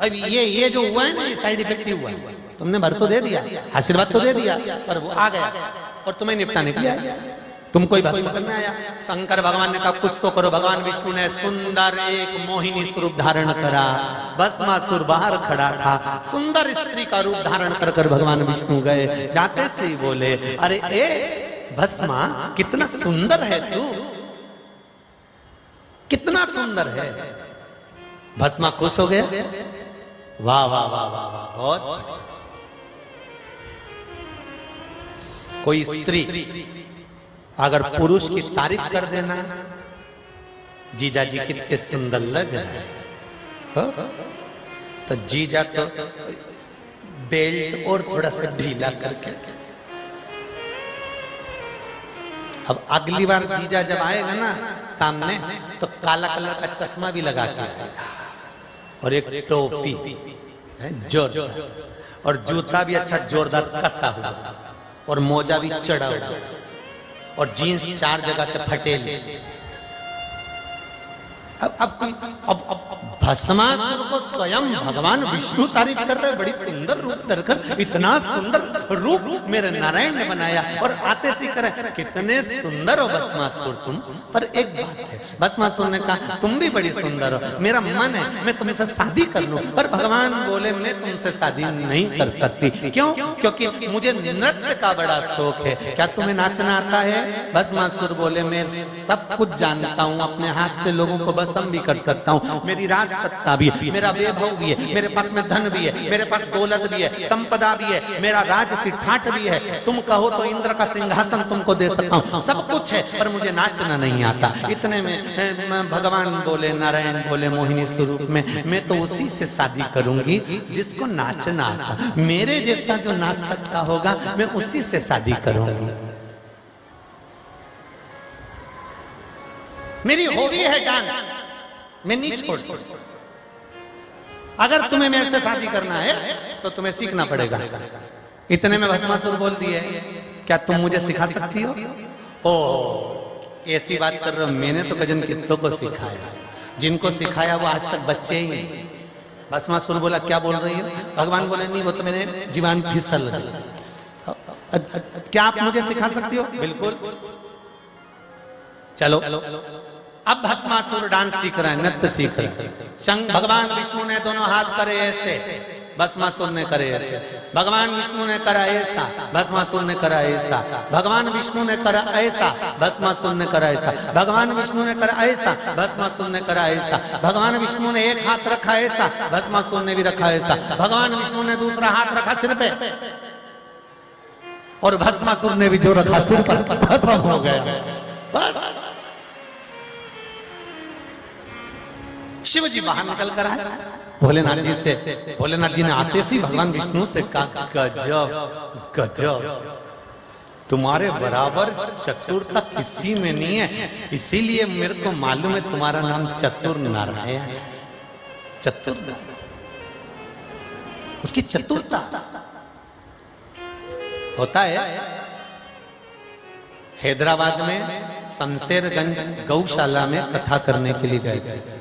अब ये जो हुआ है ना, ये साइड इफेक्ट ही हुआ है। तुमने भर तो दे दिया, आशीर्वाद तो दे दिया, पर वो आ गया और तुम्हें निपटाने के लिए आया, तुम कोई भस्म करने आया। शंकर भगवान ने कहा कुछ तो करो। भगवान विष्णु ने सुंदर एक मोहिनी स्वरूप धारण करा। भस्मासुर बाहर खड़ा था, सुंदर स्त्री का रूप धारण कर कर भगवान विष्णु गए। जाते से ही बोले अरे ए भस्मा, कितना सुंदर है तू, कितना सुंदर है। भस्मा खुश हो गया, वाह वाह वाह वाह वाह, बहुत। कोई स्त्री अगर पुरुष की तारीफ कर देना, जीजा जी कितने सुंदर लग रहे हैं, तो जीजा तो बेल्ट और थोड़ा सा ढीला करके, अब अगली बार जीजा जब आएगा ना सामने, तो काला कलर का चश्मा भी लगा के आएगा और एक टोपी है जोरदार, और जूता भी अच्छा जोरदार कसा हुआ, और मोजा भी चढ़ा हुआ, और जीन्स 4 जगह से फटेली। अब भस्मासुर को स्वयं भगवान विष्णु तारीफ कर रहे, बड़ी सुंदर रूप धरकर, इतना सुंदर रूप मेरे नारायण ने बनाया, और आते सी करे कितने सुंदर हो भस्मासुर तुम। पर एक बात है, भस्मासुर ने कहा तुम भी बड़ी सुंदर हो, मेरा मन है मैं तुमसे शादी कर लूं, पर भगवान बोले मैं तुमसे शादी नहीं कर सकती। क्यों? क्योंकि मुझे नृत्य का बड़ा शौक है। क्या तुम्हें नाचना आता है? भस्मासुर बोले मैं सब कुछ जानता हूँ, अपने हाथ से लोगों को भस्म भी कर सकता हूँ, मेरी राज सत्ता भी है, मेरा वैभव भी है, मेरे पास में धन भी है, मेरे पास दौलत भी है, संपदा भी है, मेरा राजसी ठाठ भी है, तुम कहो तो इंद्र का सिंहासन तुमको दे सकता हूँ, सब कुछ है, पर मुझे नाचना नहीं आता। इतने में भगवान बोले, नारायण बोले मोहिनी स्वरूप में, मैं तो उसी से शादी करूंगी जिसको नाचना आता, मेरे जैसा जो नाच सकता होगा मैं उसी से शादी करूंगी। मेरी हॉबी है डांस, मैं नहीं छोड़ सकता। अगर तुम्हें मेरे से शादी करना है तो तुम्हें सीखना पड़ेगा। इतने में भस्मासुर बोल दिए, क्या तुम मुझे सिखा सकती हो? ओ ऐसी बात कर रहे हो, मैंने तो गजन कित्तों को सिखाया, जिनको सिखाया वो आज तक बच्चे ही। भस्मासुर बोला क्या बोल रही हो? भगवान बोले नहीं, वो तो मेरे जीवान फिसल गई। क्या आप मुझे सिखा सकती हो? बिल्कुल, चलो। अब भस्मासुर डांस सीख रहा है, नृत्य सीख रहा है। भगवान विष्णु ने दोनों हाथ करे ऐसे, भस्मासुर ने करे ऐसे, भगवान विष्णु ने करा ऐसा, भस्मासुर ने करा ऐसा, भगवान विष्णु ने करा ऐसा, भस्मासुर ने करा ऐसा, भगवान विष्णु ने करा ऐसा, भस्मासुर ने करा ऐसा, भगवान विष्णु ने एक हाथ रखा ऐसा, भस्मासुर ने भी रखा ऐसा, भगवान विष्णु ने दूसरा हाथ रखा सिर पे, और भस्मासुर ने भी जो रखा सिर पर, भस्म हो गया। बस शिव जी बाहर निकल कर आए भोलेनाथ जी से। भोलेनाथ जी ने आते से भगवान विष्णु से कहा गजब गजब, तुम्हारे बराबर चतुरता किसी में नहीं है, इसीलिए मेरे को मालूम है तुम्हारा नाम चतुर नारायण है। चतुर, उसकी चतुरता होता है। हैदराबाद में शमशेरगंज गौशाला में कथा करने के लिए गए थे।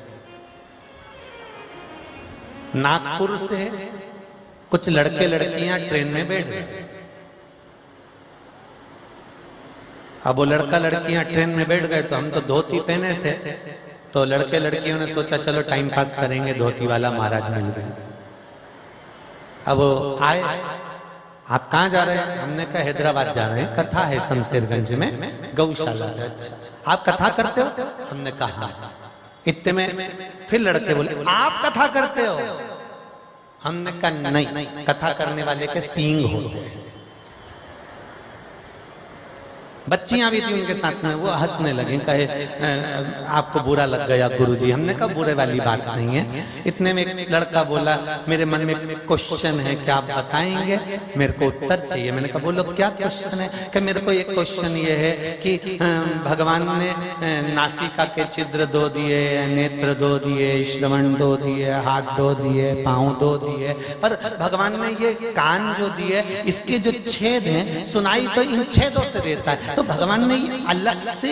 नागपुर से कुछ लड़के लड़कियां ट्रेन में बैठ गए। अब वो लड़का लड़कियां ट्रेन में बैठ गए तो हम तो धोती पहने थे, तो लड़के लड़कियों ने सोचा चलो टाइम पास करेंगे, धोती वाला महाराज मिल गए। अब आए, आप कहाँ जा रहे हैं? हमने कहा हैदराबाद जा रहे हैं, कथा है शमशेरगंज में गौशाला। अच्छा, आप कथा करते हो? हमने कहा। इतने में फिर लड़के बोले आप कथा करते हो? हमने कहा नहीं, कथा करने वाले के सींग होते हैं। बच्चियां भी थी उनके साथ में, वो हंसने लगी, कहे आपको बुरा लग गया गुरुजी। हमने कहा बुरे वाली बात नहीं है। इतने में एक लड़का बोला मेरे मन में क्वेश्चन है, क्या आप बताएंगे? मेरे को उत्तर चाहिए। मैंने कहा बोलो क्या क्वेश्चन है? कि मेरे को एक क्वेश्चन ये है कि भगवान ने नासिका के छिद्र दो दिए, नेत्र दो दिए, श्रवण दो दिए, हाथ दो दिए, पाँव दो दिए, पर भगवान ने ये कान जो दिए इसके जो छेद हैं सुनाई तो इन छेदों से देता है, तो भगवान ने अलग से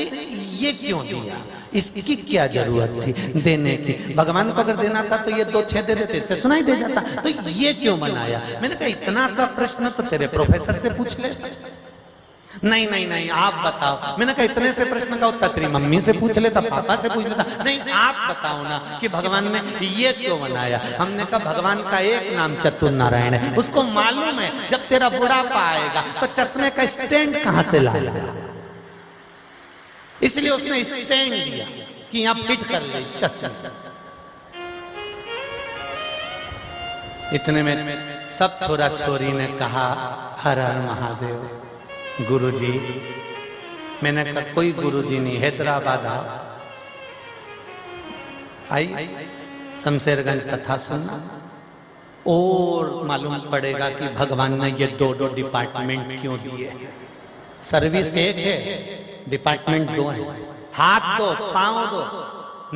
ये क्यों दिया? इसकी क्या जरूरत थी देने की? भगवान को अगर देना था तो ये दो छेद दे देते, इससे सुनाई दे जाता, तो ये क्यों बनाया? मैंने कहा इतना सा प्रश्न तो तेरे प्रोफेसर से पूछ ले। नहीं नहीं नहीं, आप बताओ। मैंने कहा इतने से प्रश्न का उत्तर तेरी मम्मी से पूछ लेता, पापा से पूछ लेता। नहीं, आप बताओ ना कि भगवान ने ये क्यों बनाया? हमने कहा भगवान का एक नाम चतुर नारायण है, उसको मालूम है जब तेरा बुढ़ापा आएगा तो चश्मे का स्टैंड कहां से लाएगा, इसलिए उसने स्टैंड दिया कि यहां फिट कर ले चश्मा। इतने में सब छोरा छोरी ने कहा हर हर महादेव। गुरुजी, मैंने कहा कोई गुरुजी नहीं, हैदराबाद आई शमशेरगंज कथा सुनना और मालूम पड़ेगा कि भगवान ने ये दो दो डिपार्टमेंट क्यों दिए। सर्विस एक है, डिपार्टमेंट दो है। हाथ दो, पांव दो,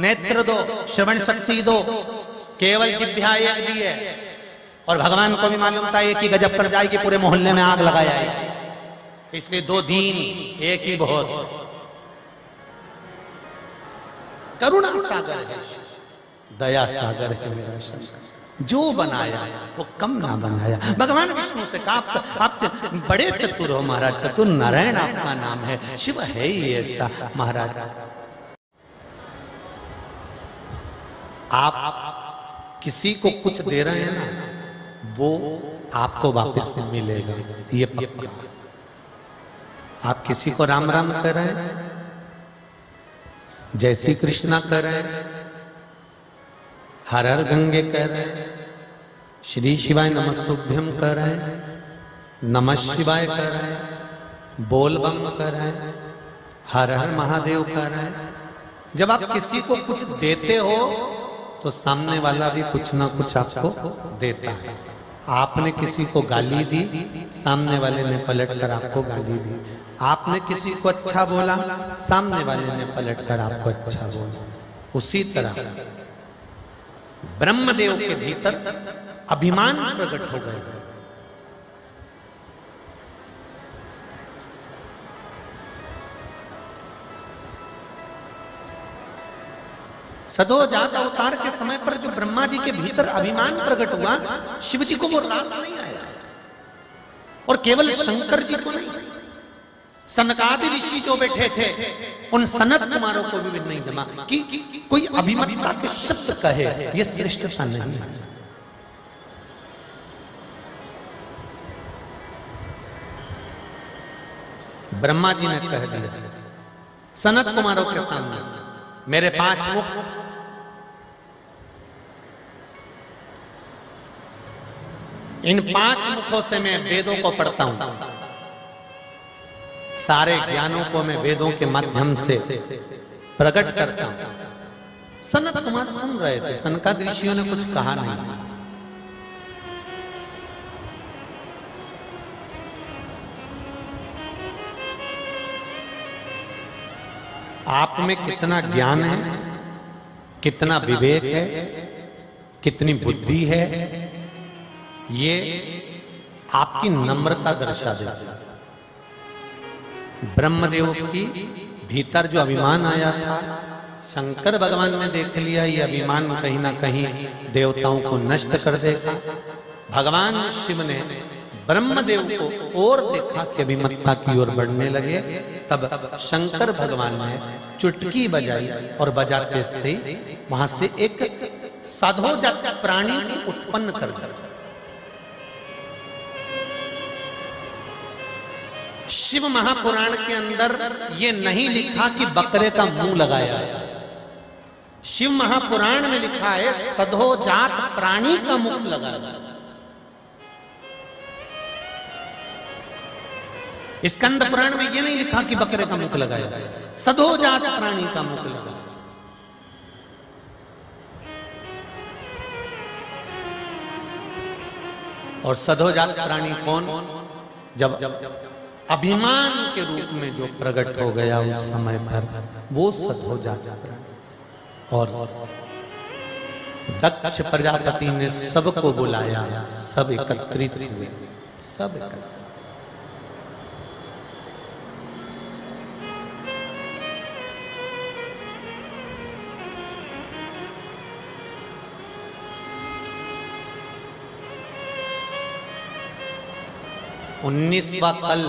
नेत्र दो, श्रवण शक्ति दो, केवल जिह्वा एक दी है। और भगवान को भी मालूम था एक ही गजब कर जाएगी, पूरे मोहल्ले में आग लगाया है, इसलिए दो दीन एक ही बहुत। करुणा सागर है। दया सागर है मेरा शंकर, जो बनाया वो कम ना बनाया। भगवान विष्णु से कहा आप बड़े चतुर हो महाराज, चतुर नारायण आपका नाम है, शिव है ही ऐसा महाराज। आप किसी को कुछ दे रहे हैं ना, वो आपको वापस मिलेगा, ये पक्का। आप किसी को राम राम कर रहे हैं, जय श्री कृष्णा कर रहे हैं, हर हर गंगे कह रहे हैं, श्री शिवाय नमस्तुभ्यम कह रहे हैं, नमः शिवाय कह रहे हैं, बोल बम कह रहे हैं, हर हर महादेव कह रहे हैं। जब आप किसी को कुछ देते हो तो सामने वाला भी कुछ ना कुछ आपको देता है। आपने किसी को गाली दी, सामने वाले ने पलटकर आपको गाली दी। आपने किसी को अच्छा बोला, सामने वाले ने पलटकर आपको अच्छा बोला। उसी तरह ब्रह्मदेव के भीतर अभिमान प्रकट हो गया। सदोजात अवतार के समय पर जो ब्रह्मा जी के भीतर अभिमान प्रकट हुआ, शिव जी को वो रास नहीं आया। और केवल शंकर जी को नहीं, सनकादि ऋषि जो बैठे थे उन सनत कुमारों को भी नहीं जमा कि कोई अभिमतता के शब्द कहे, ये श्रेष्ठता नहीं है। ब्रह्मा जी ने कह दिया सनत कुमारों के सामने, मेरे 5 मुख, इन 5 मुखों से मैं वेदों को पढ़ता हूं, सारे ज्ञानों को मैं वेदों के माध्यम से प्रकट करता हूं। सनत कुमार सुन रहे थे, सनकादि ऋषियों ने कुछ कहा नहीं। आप में कितना ज्ञान है, कितना विवेक है, कितनी बुद्धि है, ये आपकी नम्रता दर्शा देती है। ब्रह्मदेव की भीतर जो अभिमान आया था, शंकर भगवान ने देख लिया ये अभिमान कहीं ना कहीं देवताओं को नष्ट कर देगा। भगवान शिव ने ब्रह्मदेव को और देखा कि अभिमत्ता की ओर बढ़ने लगे, तब शंकर भगवान ने चुटकी बजाई और बजाते से वहां से एक साधोजात प्राणी को उत्पन्न कर दिया। शिव महापुराण के अंदर ये नहीं लिखा कि बकरे का मुंह लगाया है। शिव महापुराण में लिखा है सधोजात प्राणी का मुख लगाया। स्कंद पुराण में ये नहीं लिखा कि बकरे का मुख लगाया, सधोजात प्राणी का मुख लगाया। और सधोजात प्राणी कौन? जब अभिमान के रूप में जो प्रकट हो गया उस समय पर, वो सधोजात प्राणी। और दक्ष प्रजापति ने सबको बुलाया, सब एकत्रित हुए, सब एकत्रित। उन्नीसवां कल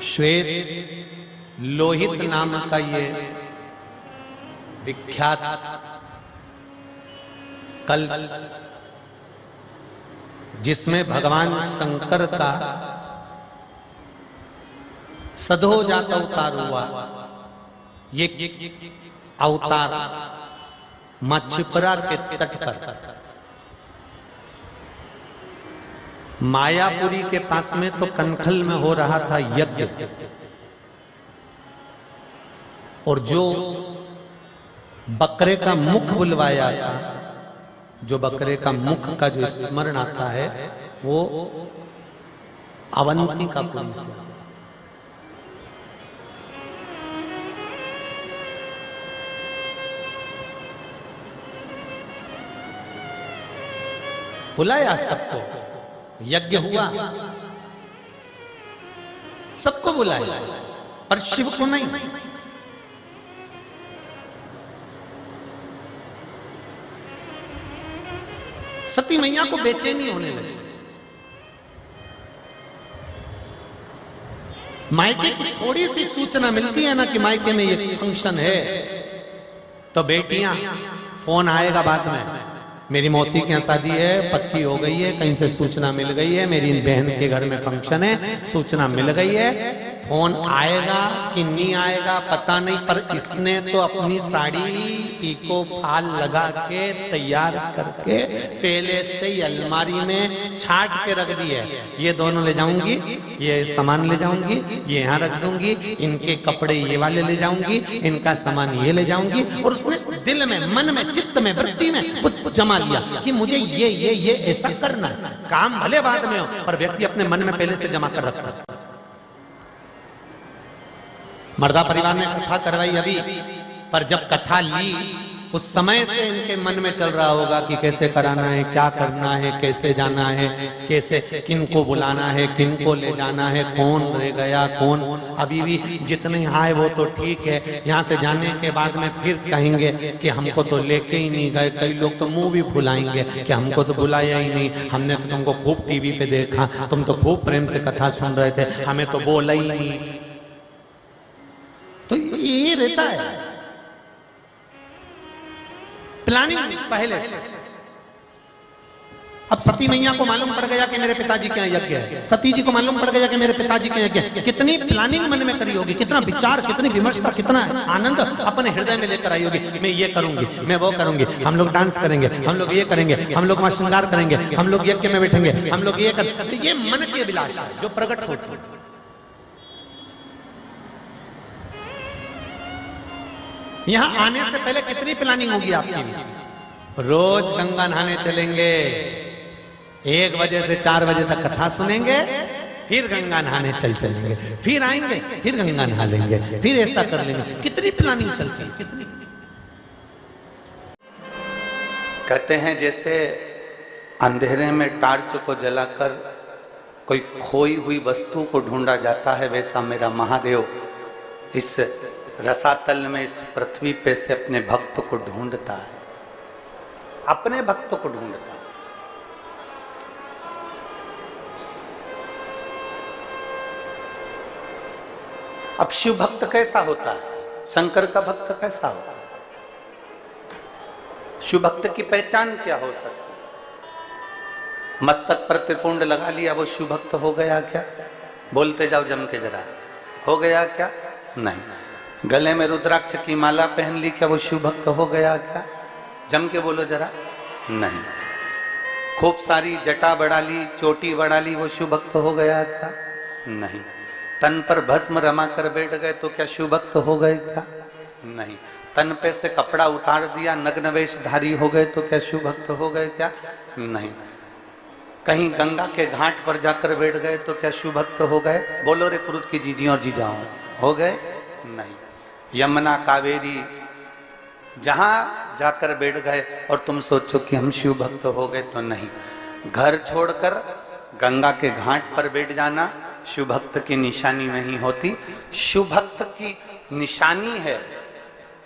श्वेत लोहित नाम का ये विख्यात कल, जिसमें भगवान शंकर का सधोजात अवतार हुआ। ये अवतार मछुपरा के तट पर मायापुरी के पास में तो कनखल में हो रहा था यज्ञ, और जो बकरे का मुख बुलवाया था, जो बकरे का मुख का जो स्मरण आता है, वो अवंती का पुरी से। बुलाया सबको, यज्ञ हुआ, सबको बुलाया, पर शिव को नहीं। सती मैया को बेचैनी होने लगी। मायके की थोड़ी सी सूचना मिलती है ना कि मायके में ये फंक्शन है, तो बेटियां फोन आएगा बाद में, मेरी मौसी के यहाँ शादी है, पक्की हो गई है, कहीं से सूचना मिल गई है, मेरी बहन के घर में फंक्शन है, सूचना मिल गई है। फोन आएगा कि नहीं आएगा पता नहीं, पर इसने तो अपनी साड़ी पीको फाल लगा के तैयार करके पहले से ही अलमारी में छाट के रख दी है। ये दोनों ले जाऊंगी, ये सामान ले जाऊंगी, ये यहाँ रख दूंगी, इनके कपड़े ये वाले ले जाऊंगी, इनका सामान ये ले जाऊंगी। और उसने दिल में, मन में, चित्त में, वृत्ति में कुछ जमा लिया कि मुझे ये ऐसा करना है। काम भले बाद में हो, पर व्यक्ति अपने मन में पहले से जमा कर रखता है। मर्दा परिवार ने कथा करवाई अभी, पर जब कथा ली उस समय से इनके मन में चल रहा होगा कि कैसे कराना है, क्या करना है, कैसे जाना है, कैसे किनको बुलाना है, किनको ले जाना है, कौन रह गया कौन। अभी भी जितने आए वो तो ठीक है, यहाँ से जाने के बाद में फिर कहेंगे कि हमको तो लेके ही नहीं गए। कई लोग तो मुंह भी फुलाएंगे कि हमको तो बुलाया ही नहीं, हमने तो तुमको खूब टीवी पे देखा, तुम तो खूब प्रेम से कथा सुन रहे थे, हमें तो बोला ही नहीं। तो ये रहता है प्लानिंग पहले से। अब सती मैया को मालूम पड़ गया कि मेरे पिताजी के यहाँ यज्ञ है, सती जी को मालूम पड़ गया कि मेरे पिताजी के यज्ञ है। कितनी प्लानिंग मन में करी होगी, कितना विचार, कितनी विमर्शता, कितना आनंद अपने हृदय में लेकर आई होगी। मैं ये करूंगी, मैं वो करूंगी, हम लोग डांस करेंगे, हम लोग ये करेंगे, हम लोग वहां श्रृंगार करेंगे, हम लोग यज्ञ में बैठेंगे, हम लोग ये करेंगे। ये मन की अभिलाषा जो प्रकट होती है। यहां आने से पहले कितनी प्लानिंग होगी आपकी। रोज गंगा नहाने चलेंगे, 1 बजे से 4 बजे तक कथा सुनेंगे, फिर गंगा नहाने चलेंगे, फिर आएंगे, फिर गंगा नहा लेंगे, फिर ऐसा कर लेंगे। कितनी प्लानिंग चलती है, कितनी। कहते हैं जैसे अंधेरे में टार्च को जलाकर कोई खोई हुई वस्तु को ढूंढा जाता है, वैसा मेरा महादेव इस रसातल में, इस पृथ्वी पे से अपने भक्त को ढूंढता है, अपने भक्त को ढूंढता है। अब शिव भक्त कैसा होता है, शंकर का भक्त कैसा होता है, शिव भक्त की पहचान क्या हो सकती है। मस्तक पर त्रिपुंड लगा लिया वो शिव भक्त हो गया क्या? बोलते जाओ जम के जरा, हो गया क्या? नहीं। गले में रुद्राक्ष की माला पहन ली, क्या वो शिव भक्त हो गया क्या? जम के बोलो जरा, नहीं। खूब सारी जटा बढ़ा ली, चोटी बढ़ा ली, वो शिव भक्त हो गया क्या? नहीं। तन पर भस्म रमा कर बैठ गए तो क्या शिव भक्त हो गए क्या? नहीं। तन पे से कपड़ा उतार दिया, नग्न वेशधारी हो गए तो क्या शिव भक्त हो गए क्या? नहीं। कहीं गंगा के घाट पर जाकर बैठ गए तो क्या शिव भक्त हो गए? बोलो रे कुरुद की जीजी और जीजाओं, हो गए? नहीं। यमुना कावेरी जहां जाकर बैठ गए और तुम सोचो कि हम शिव भक्त हो गए, तो नहीं। घर छोड़कर गंगा के घाट पर बैठ जाना शिव भक्त की निशानी नहीं होती। शिव भक्त की निशानी है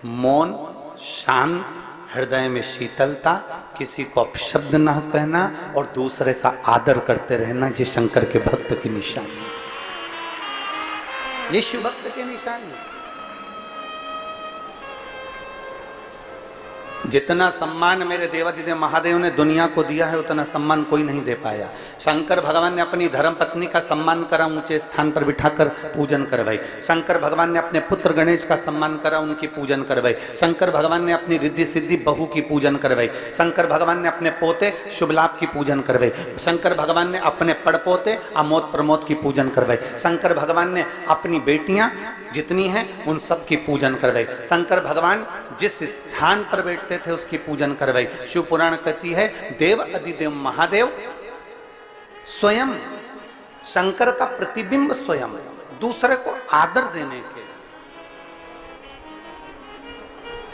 मौन, शांत, हृदय में शीतलता, किसी को अपशब्द न कहना और दूसरे का आदर करते रहना। ये शंकर के भक्त की निशानी, ये शिव भक्त की निशानी। जितना सम्मान मेरे देवादिदेव महादेव ने दुनिया को दिया है, उतना सम्मान कोई नहीं दे पाया। शंकर भगवान ने अपनी धर्म पत्नी का सम्मान करा, ऊंचे स्थान पर बिठाकर पूजन करवाई। शंकर भगवान ने अपने पुत्र गणेश का सम्मान करा, उनकी पूजन करवाई। शंकर भगवान ने अपनी रिद्धि सिद्धि बहू की पूजन करवाई। शंकर भगवान ने अपने पोते शुभ लाभ की पूजन करवाई। शंकर भगवान ने अपने पड़पोते अमोद प्रमोद की पूजन करवाई। शंकर भगवान ने अपनी बेटियां जितनी हैं उन सब की पूजन करवाई। शंकर भगवान जिस स्थान पर बैठते थे उसकी पूजन करवाई। शिव पुराण कहती है देव अधिदेव महादेव स्वयं, शंकर का प्रतिबिंब स्वयं, दूसरे को आदर देने के।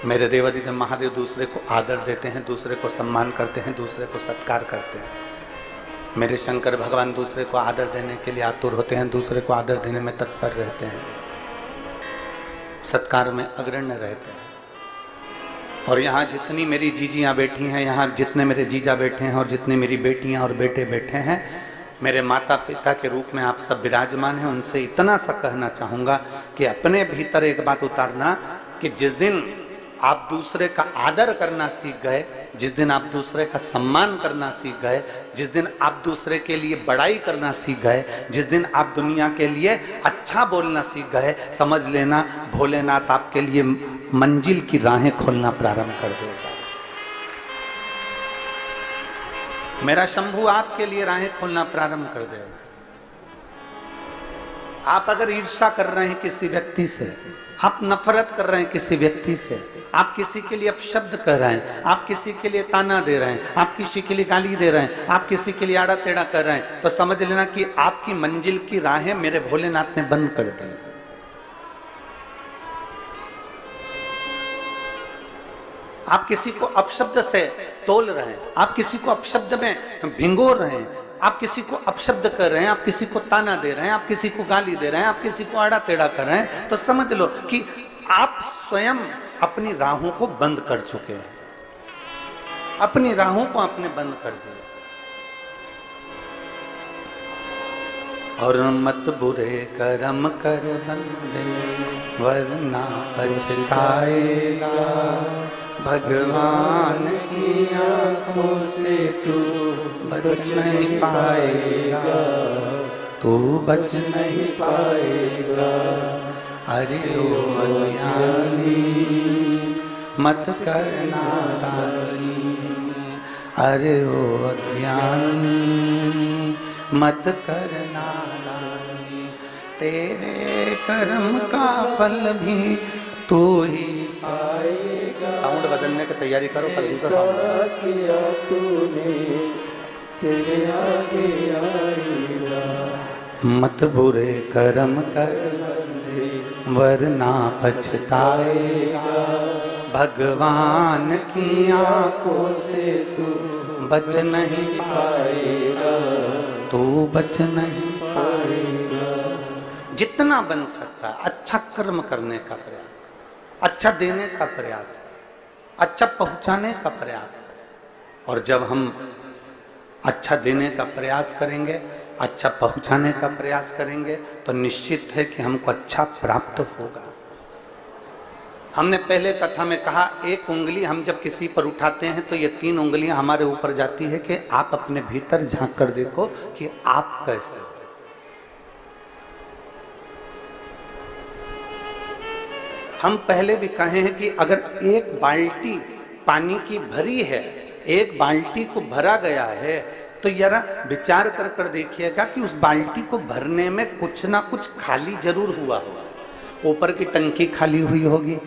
मेरे देव अधिदेव महादेव दूसरे को आदर देते हैं, दूसरे को सम्मान करते हैं, दूसरे को सत्कार करते हैं। मेरे शंकर भगवान दूसरे को आदर देने के लिए आतुर होते हैं, दूसरे को आदर देने में तत्पर रहते हैं, सत्कार में अग्रण्य रहते हैं। और यहाँ जितनी मेरी जीजियाँ बैठी हैं, यहाँ जितने मेरे जीजा बैठे हैं और जितनी मेरी बेटियाँ और बेटे बैठे हैं, मेरे माता पिता के रूप में आप सब विराजमान हैं, उनसे इतना सा कहना चाहूँगा कि अपने भीतर एक बात उतारना कि जिस दिन आप दूसरे का आदर करना सीख गए, जिस दिन आप दूसरे का सम्मान करना सीख गए, जिस दिन आप दूसरे के लिए बड़ाई करना सीख गए, जिस दिन आप दुनिया के लिए अच्छा बोलना सीख गए, समझ लेना भोलेनाथ आपके लिए मंजिल की राहें खोलना प्रारंभ कर देगा। मेरा शंभू आपके लिए राहें खोलना प्रारंभ कर देगा। आप अगर ईर्ष्या कर रहे हैं किसी व्यक्ति से, आप नफरत कर रहे हैं किसी व्यक्ति से, आप किसी के लिए अपशब्द कह रहे हैं, आप किसी के लिए ताना दे रहे हैं, आप किसी के लिए गाली दे रहे हैं, आप किसी के लिए आड़ा टेढ़ा कर रहे हैं, तो समझ लेना कि आपकी मंजिल की राहें मेरे भोलेनाथ ने बंद कर दी। आप किसी को अपशब्द से तोल रहे हैं, आप किसी को अपशब्द में भिंगोर रहे हैं, आप किसी को अपशब्द कर रहे हैं, आप किसी को ताना दे रहे हैं, आप किसी को गाली दे रहे हैं, आप किसी को आड़ा टेढ़ा कर रहे हैं, तो समझ लो कि आप स्वयं अपनी राहों को बंद कर चुके हैं, अपनी राहों को आपने बंद कर दिया। और मत बुरे कर्म कर बंदे वरना पछताएगा, भगवान की आंखों से तू बच नहीं पाएगा, तू बच नहीं पाएगा। अरे ओ अज्ञानी मत करना दानी, अरे ओ अज्ञानी मत करना दानी, तेरे कर्म का फल भी तू ही पाएगा। साउंड बदलने की तैयारी करो, कल दूसरा किया तूने तेरे आगे आएगा। मत बुरे कर्म कर वरना पछताएगा, भगवान की आंखों से तू बच नहीं पाएगा, तू बच नहीं पाएगा। जितना बन सकता है अच्छा कर्म करने का प्रयास, अच्छा देने का प्रयास, अच्छा पहुंचाने का प्रयास। और जब हम अच्छा देने का प्रयास करेंगे, अच्छा पहुंचाने का प्रयास करेंगे, तो निश्चित है कि हमको अच्छा प्राप्त होगा। हमने पहले कथा में कहा, एक उंगली हम जब किसी पर उठाते हैं तो ये 3 उंगलियां हमारे ऊपर जाती है कि आप अपने भीतर झांक कर देखो कि आप कैसे। हम पहले भी कहे हैं कि अगर एक बाल्टी पानी की भरी है, एक बाल्टी को भरा गया है, तो जरा विचार कर कर देखिएगा कि उस बाल्टी को भरने में कुछ ना कुछ खाली जरूर हुआ होगा। ऊपर की टंकी खाली हुई होगी,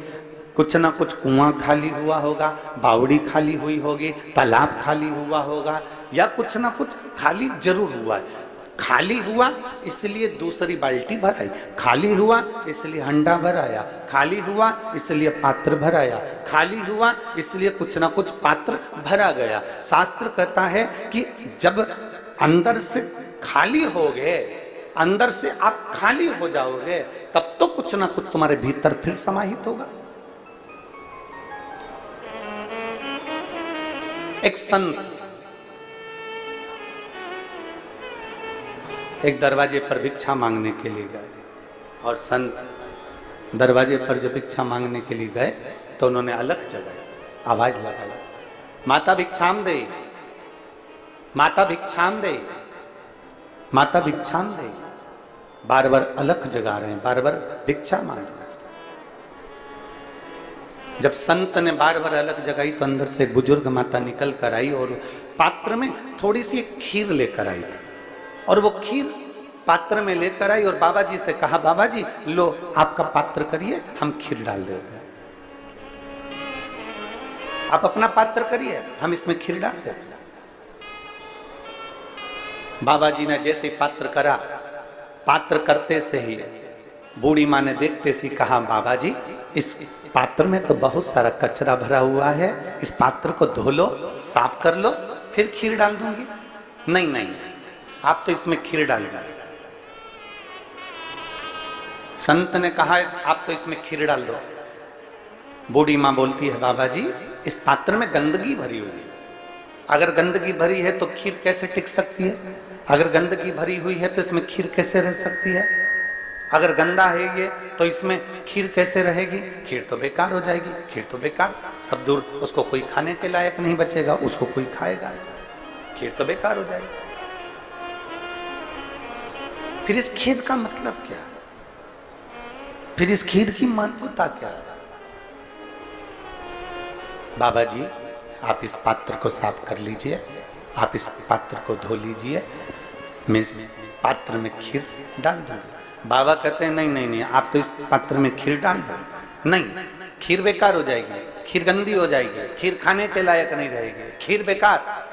कुछ ना कुछ कुआं खाली हुआ होगा, बावड़ी खाली हुई होगी, तालाब खाली हुआ होगा, या कुछ ना कुछ खाली जरूर हुआ है। खाली हुआ इसलिए दूसरी बाल्टी भराई, खाली हुआ इसलिए हंडा भराया, खाली हुआ इसलिए पात्र भराया, खाली हुआ इसलिए कुछ ना कुछ पात्र भरा गया। शास्त्र कहता है कि जब अंदर से खाली हो गए, अंदर से आप खाली हो जाओगे, तब तो कुछ ना कुछ तुम्हारे भीतर फिर समाहित होगा। एक संत एक दरवाजे पर भिक्षा मांगने के लिए गए, और संत दरवाजे पर जब भिक्षा मांगने के लिए गए तो उन्होंने अलग जगह आवाज लगाई, माता भिक्षाम दे, माता भिक्षाम दे, माता भिक्षाम दे। बार बार अलग जगा रहे हैं, बार बार भिक्षा मांग रहे हैं। जब संत ने बार बार अलग जगाई तो अंदर से बुजुर्ग माता निकल कर आई और पात्र में थोड़ी सी खीर लेकर आई थी, और वो खीर पात्र में लेकर आई और बाबा जी से कहा, बाबा जी लो आपका पात्र करिए, हम खीर डाल देंगे। आप अपना पात्र करिए, हम इसमें खीर डाल देंगे। बाबा जी ने जैसे पात्र करा, पात्र करते से ही बूढ़ी माँ ने देखते से कहा, बाबा जी इस पात्र में तो बहुत सारा कचरा भरा हुआ है, इस पात्र को धो लो, साफ कर लो, फिर खीर डाल दूंगी। नहीं नहीं, आप तो इसमें खीर डाल दीजिए। संत ने कहा, आप तो इसमें खीर डाल दो। बूढ़ी माँ बोलती है बाबा जी इस पात्र में गंदगी भरी हुई है, अगर गंदगी भरी है तो खीर कैसे टिक सकती है, अगर गंदगी भरी हुई है तो इसमें खीर कैसे रह सकती है, अगर गंदा है ये तो इसमें खीर कैसे रहेगी, खीर तो बेकार हो जाएगी, खीर तो बेकार, सब दूर, उसको कोई खाने के लायक नहीं बचेगा, उसको कोई खाएगा, खीर तो बेकार हो जाएगी। फिर इस खीर का मतलब क्या, फिर इस खीर की महत्वता क्या है? बाबा जी आप इस पात्र को साफ कर लीजिए, आप इस पात्र को धो लीजिए, मैं इस पात्र में खीर डाल दूंगा। बाबा कहते हैं नहीं नहीं नहीं, आप तो इस पात्र में खीर डाल दो, नहीं खीर बेकार हो जाएगी, खीर गंदी हो जाएगी, खीर खाने के लायक नहीं रहेगी, खीर बेकार।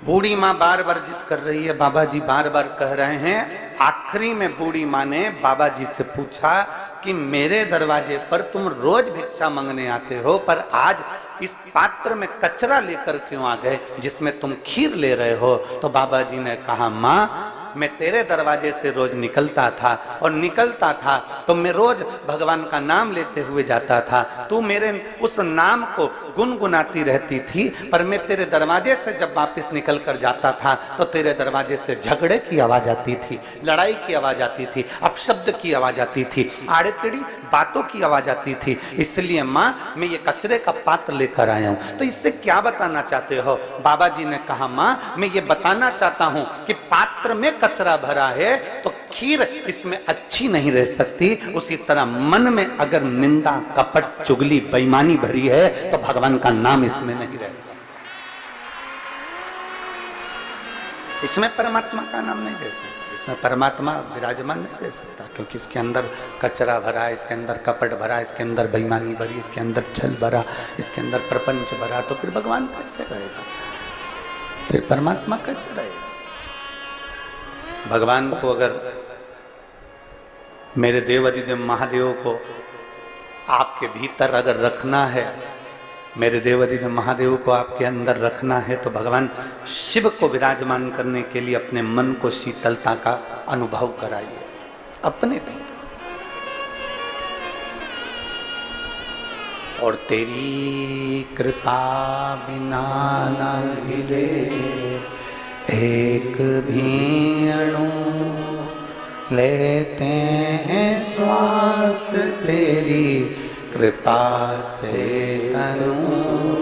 बूढ़ी माँ बार बार जिद कर रही है, बाबा जी बार बार कह रहे हैं। आखिरी में बूढ़ी माँ ने बाबा जी से पूछा कि मेरे दरवाजे पर तुम रोज भिक्षा मांगने आते हो, पर आज इस पात्र में कचरा लेकर क्यों आ गए जिसमें तुम खीर ले रहे हो? तो बाबा जी ने कहा माँ मैं तेरे दरवाजे से रोज निकलता था, और निकलता था तो मैं रोज भगवान का नाम लेते हुए जाता था, तू मेरे उस नाम को गुनगुनाती रहती थी, पर मैं तेरे दरवाजे से जब वापस निकल कर जाता था तो तेरे दरवाजे से झगड़े की आवाज आती थी, लड़ाई की आवाज आती थी, अपशब्द की आवाज आती थी, आड़े टेढ़ी बातों की आवाज आती थी। इसलिए माँ मैं ये कचरे का पात्र लेकर आया हूँ। तो इससे क्या बताना चाहते हो? बाबा जी ने कहा माँ मैं ये बताना चाहता हूँ कि पात्र में कचरा भरा है तो खीर इसमें अच्छी नहीं रह सकती, उसी तरह मन में अगर निंदा कपट चुगली बेईमानी भरी है तो भगवान का नाम इसमें नहीं रह सकता, इसमें परमात्मा का नाम नहीं रह सकता, इसमें परमात्मा विराजमान नहीं रह सकता, क्योंकि इसके अंदर कचरा भरा है, इसके अंदर कपट भरा, इसके अंदर बेईमानी भरी, इसके अंदर छल भरा, इसके अंदर प्रपंच भरा, तो फिर भगवान कैसे रहेगा, फिर परमात्मा कैसे रहेगा? भगवान को अगर मेरे देव अधिदेव महादेव को आपके भीतर अगर रखना है, मेरे देव अधिदेव महादेव को आपके अंदर रखना है, तो भगवान शिव को विराजमान करने के लिए अपने मन को शीतलता का अनुभव कराइए अपने भीतर। और तेरी कृपा बिना न हिले एक भी अणु, लेते हैं श्वास तेरी कृपा से तनु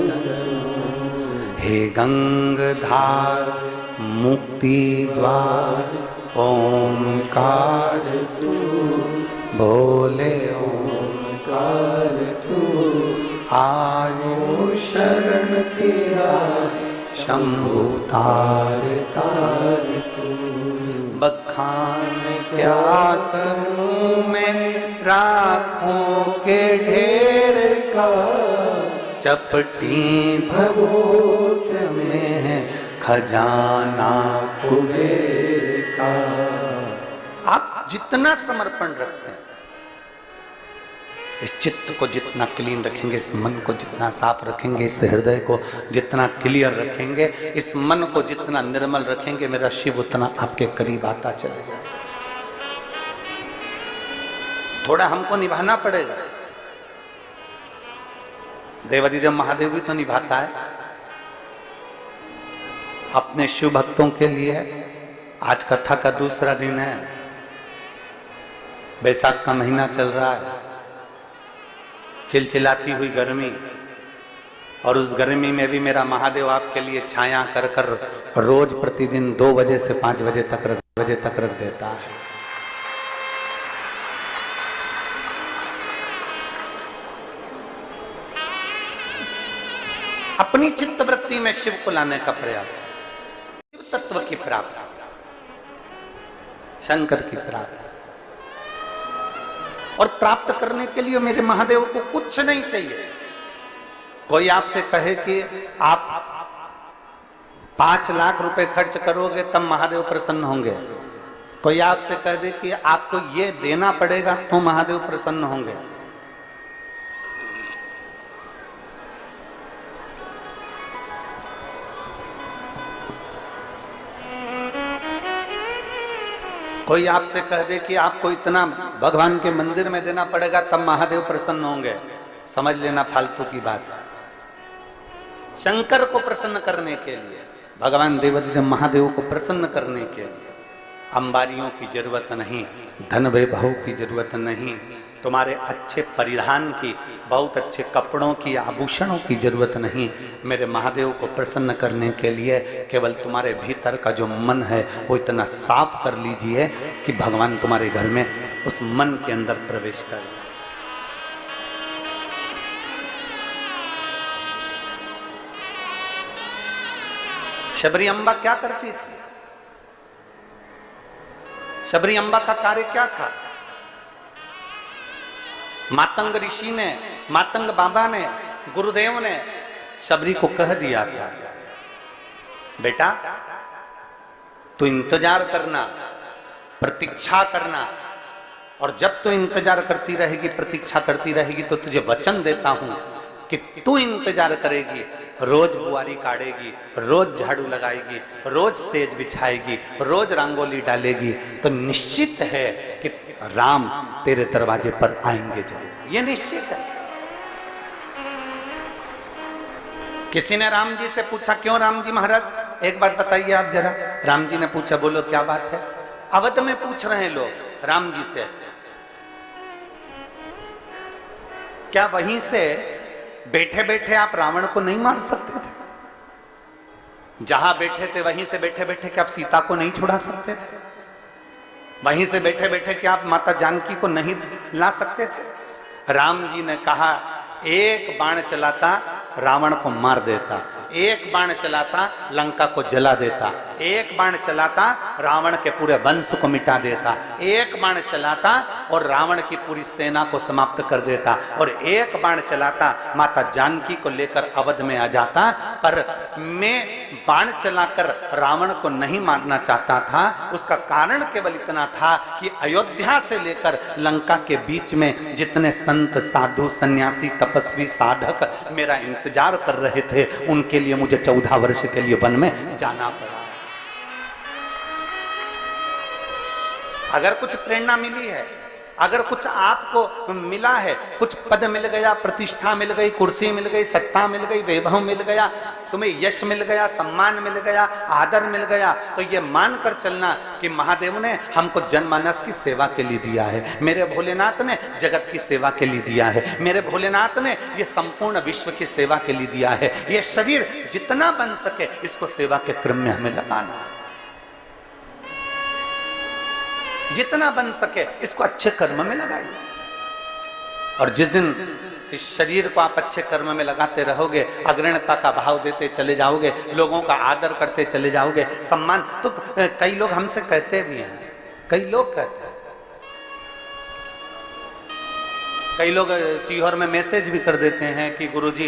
तनु। हे गंगाधार मुक्ति द्वार ओंकार तू, बोले ओंकार तू, आयो शरण तेरा शंभु तार तार तू। बखान क्या करूं मैं राखों के ढेर का, चपटी भभूत में है खजाना कुबेर का। आप जितना समर्पण रखते हैं, इस चित्त को जितना क्लीन रखेंगे, इस मन को जितना साफ रखेंगे, इस हृदय को जितना क्लियर रखेंगे, इस मन को जितना निर्मल रखेंगे, मेरा शिव उतना आपके करीब आता चला जाएगा। थोड़ा हमको निभाना पड़ेगा, देवाधिदेव महादेव भी तो निभाता है अपने शिव भक्तों के लिए। आज कथा का दूसरा दिन है, बैसाख का महीना चल रहा है, चिलचिलाती हुई गर्मी, और उस गर्मी में भी मेरा महादेव आपके लिए छाया कर कर रोज प्रतिदिन 2 बजे से 5 बजे तक रख देता है। अपनी चित्त वृत्ति में शिव को लाने का प्रयास, शिव तत्व की प्राप्ति, शंकर की प्राप्ति। और प्राप्त करने के लिए मेरे महादेव को कुछ नहीं चाहिए। कोई आपसे कहे कि आप 5 लाख रुपए खर्च करोगे तब महादेव प्रसन्न होंगे, कोई आपसे कह दे कि आपको ये देना पड़ेगा तो महादेव प्रसन्न होंगे, कोई आपसे कह दे कि आपको इतना भगवान के मंदिर में देना पड़ेगा तब महादेव प्रसन्न होंगे, समझ लेना फालतू की बात है। शंकर को प्रसन्न करने के लिए, भगवान देवाधिदेव महादेव को प्रसन्न करने के लिए अंबारियों की जरूरत नहीं, धन वैभव की जरूरत नहीं, तुम्हारे अच्छे परिधान की, बहुत अच्छे कपड़ों की, आभूषणों की जरूरत नहीं। मेरे महादेव को प्रसन्न करने के लिए केवल तुम्हारे भीतर का जो मन है वो इतना साफ कर लीजिए कि भगवान तुम्हारे घर में उस मन के अंदर प्रवेश कर जाए। शबरी अम्बा क्या करती थी? शबरी अम्बा का कार्य क्या था? मातंग ऋषि ने, मातंग बाबा ने, गुरुदेव ने शबरी को कह दिया था, बेटा तू इंतजार करना, प्रतीक्षा करना, और जब तू इंतजार करती रहेगी, प्रतीक्षा करती रहेगी, तो तुझे वचन देता हूं कि तू इंतजार करेगी, रोज बुआरी काटेगी, रोज झाड़ू लगाएगी, रोज सेज बिछाएगी, रोज रंगोली डालेगी, तो निश्चित है कि राम तेरे दरवाजे पर आएंगे जरूर, ये निश्चित है। किसी ने राम जी से पूछा, क्यों राम जी महाराज, एक बात बताइए आप जरा। राम जी ने पूछा, बोलो क्या बात है? अवध में पूछ रहे हैं लोग राम जी से, क्या वहीं से बैठे बैठे आप रावण को नहीं मार सकते थे? जहां बैठे थे वहीं से बैठे बैठे क्या आप सीता को नहीं छुड़ा सकते थे? वहीं से बैठे बैठे क्या आप माता जानकी को नहीं ला सकते थे? राम जी ने कहा, एक बाण चलाता रावण को मार देता, एक बाण चलाता लंका को जला देता, एक बाण चलाता रावण के पूरे वंश को मिटा देता, एक बाण चलाता और रावण की पूरी सेना को समाप्त कर देता, और एक बाण चलाता माता जानकी को लेकर अवध में आ जाता। पर मैं बाण चलाकर रावण को नहीं मारना चाहता था, उसका कारण केवल इतना था कि अयोध्या से लेकर लंका के बीच में जितने संत, साधु, सन्यासी, तपस्वी, साधक मेरा इंतजार कर रहे थे, उनके लिए मुझे 14 वर्ष के लिए वन में जाना पड़ा। अगर कुछ प्रेरणा मिली है, अगर कुछ आपको मिला है, कुछ पद मिल गया, प्रतिष्ठा मिल गई, कुर्सी मिल गई, सत्ता मिल गई, वैभव मिल गया, तुम्हें यश मिल गया, सम्मान मिल गया, आदर मिल गया, तो ये मानकर चलना कि महादेव ने हमको जनमानस की सेवा के लिए दिया है, मेरे भोलेनाथ ने जगत की सेवा के लिए दिया है, मेरे भोलेनाथ ने ये संपूर्ण विश्व की सेवा के लिए दिया है। ये शरीर जितना बन सके इसको सेवा के क्रम में हमें लगाना है, जितना बन सके इसको अच्छे कर्म में लगाइए। और जिस दिन इस शरीर को आप अच्छे कर्म में लगाते रहोगे, अग्रणता का भाव देते चले जाओगे, लोगों का आदर करते चले जाओगे, सम्मान, तो कई लोग हमसे कहते भी हैं, कई लोग कहते हैं, कई लोग सीहोर में मैसेज भी कर देते हैं कि गुरुजी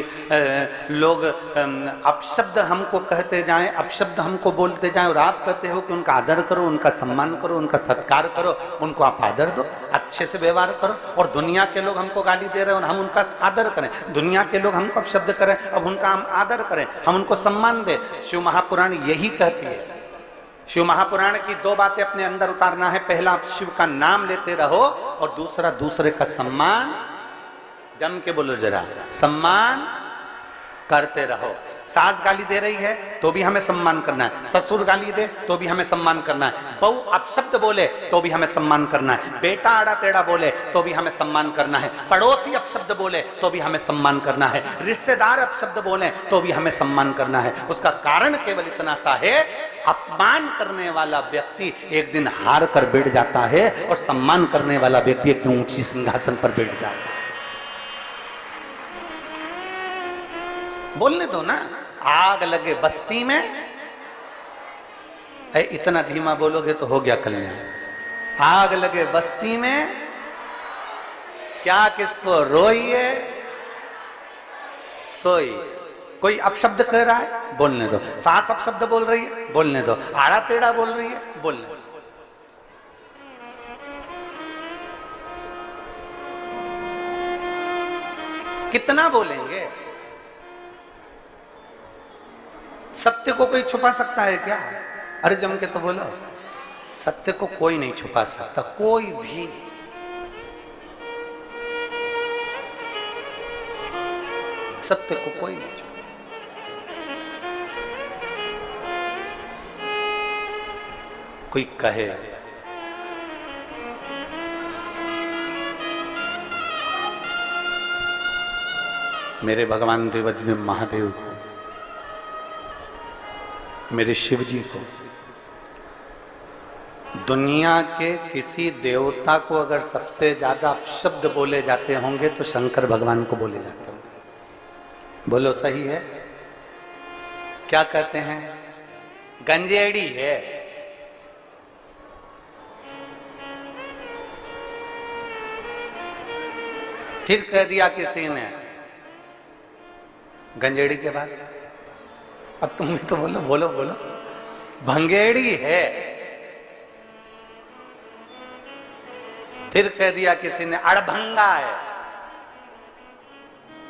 लोग अपशब्द हमको कहते जाएं, अपशब्द हमको बोलते जाएं, और आप कहते हो कि उनका आदर करो, उनका सम्मान करो, उनका सत्कार करो, उनको आप आदर दो, अच्छे से व्यवहार करो। और दुनिया के लोग हमको गाली दे रहे हैं और हम उनका आदर करें, दुनिया के लोग हमको अपशब्द करें, अब उनका हम आदर करें, हम उनको सम्मान दें। शिव महापुराण यही कहती है। शिव महापुराण की 2 बातें अपने अंदर उतारना है, पहला शिव का नाम लेते रहो, और दूसरा दूसरे का सम्मान, जम के बोलो जरा, सम्मान करते रहो। सास गाली दे रही है तो भी हमें सम्मान करना है, ससुर गाली दे तो भी हमें सम्मान करना है, बहू अपशब्द बोले तो भी हमें सम्मान करना है, बेटा आड़ा टेढ़ा बोले तो भी हमें सम्मान करना है, पड़ोसी अपशब्द बोले तो भी हमें सम्मान करना है, रिश्तेदार अपशब्द बोले तो भी हमें सम्मान करना है। उसका कारण केवल इतना सा है, अपमान करने वाला व्यक्ति एक दिन हार कर बैठ जाता है और सम्मान करने वाला व्यक्ति एक दिन ऊंची सिंहासन पर बैठ जाता है। बोलने दो ना, आग लगे बस्ती में, इतना धीमा बोलोगे तो हो गया कल्याण। आग लगे बस्ती में, क्या किसको रोइए सोइए। कोई अपशब्द कह रहा है, बोलने दो। सास अपशब्द बोल रही है, बोलने दो। आड़ा टेढ़ा बोल रही है, बोलने दो। कितना बोलेंगे? सत्य को कोई छुपा सकता है क्या? अरे जम के तो बोलो। सत्य को कोई नहीं छुपा सकता, कोई भी। सत्य को कोई नहीं छुपा। कोई कहे मेरे भगवान देवाधिदेव महादेव को, मेरे शिव जी को, दुनिया के किसी देवता को अगर सबसे ज्यादा अपशब्द बोले जाते होंगे तो शंकर भगवान को बोले जाते होंगे। बोलो सही है? क्या कहते हैं? गंजेड़ी है। फिर कह दिया किसी ने गंजेड़ी के बाद, अब तुम भी तो बोलो बोलो बोलो, भंगेड़ी है। फिर कह दिया किसी ने अड़भंगा है।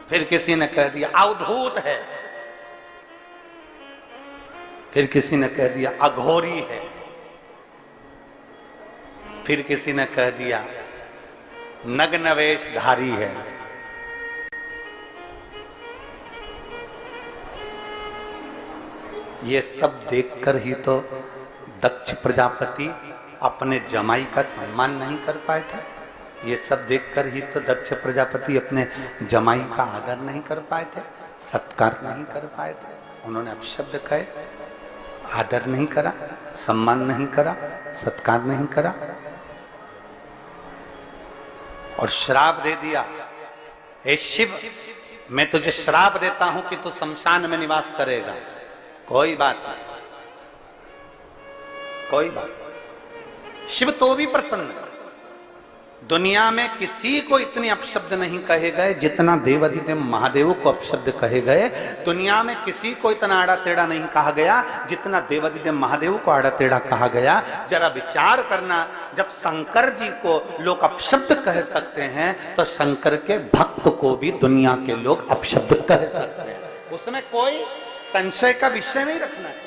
फिर किसी ने कह दिया अवधूत है। फिर किसी ने कह दिया अघोरी है। फिर किसी ने कह दिया नग्न वेशधारी है। ये सब देखकर ही तो दक्ष प्रजापति अपने जमाई का सम्मान नहीं कर पाए थे। ये सब देखकर ही तो दक्ष प्रजापति अपने जमाई का आदर नहीं कर पाए थे, सत्कार नहीं कर पाए थे। उन्होंने अपशब्द कहे, आदर नहीं करा, सम्मान नहीं करा, सत्कार नहीं करा और श्राप दे दिया, हे शिव मैं तुझे श्राप देता हूं कि तू शमशान में निवास करेगा। कोई बात नहीं, कोई बात नहीं। शिव तो भी प्रसन्न। दुनिया में किसी को इतने अपशब्द नहीं कहे गए जितना देवाधिदेव महादेव को अपशब्द कहे गए। दुनिया में किसी को इतना आड़ा टेढ़ा नहीं कहा गया जितना देवाधिदेव महादेव को आड़ा टेढ़ा कहा गया। जरा विचार करना, जब शंकर जी को लोग अपशब्द कह सकते हैं तो शंकर के भक्त को भी दुनिया के लोग अपशब्द कह सकते हैं। उसमें कोई संशय का विषय नहीं रखना है।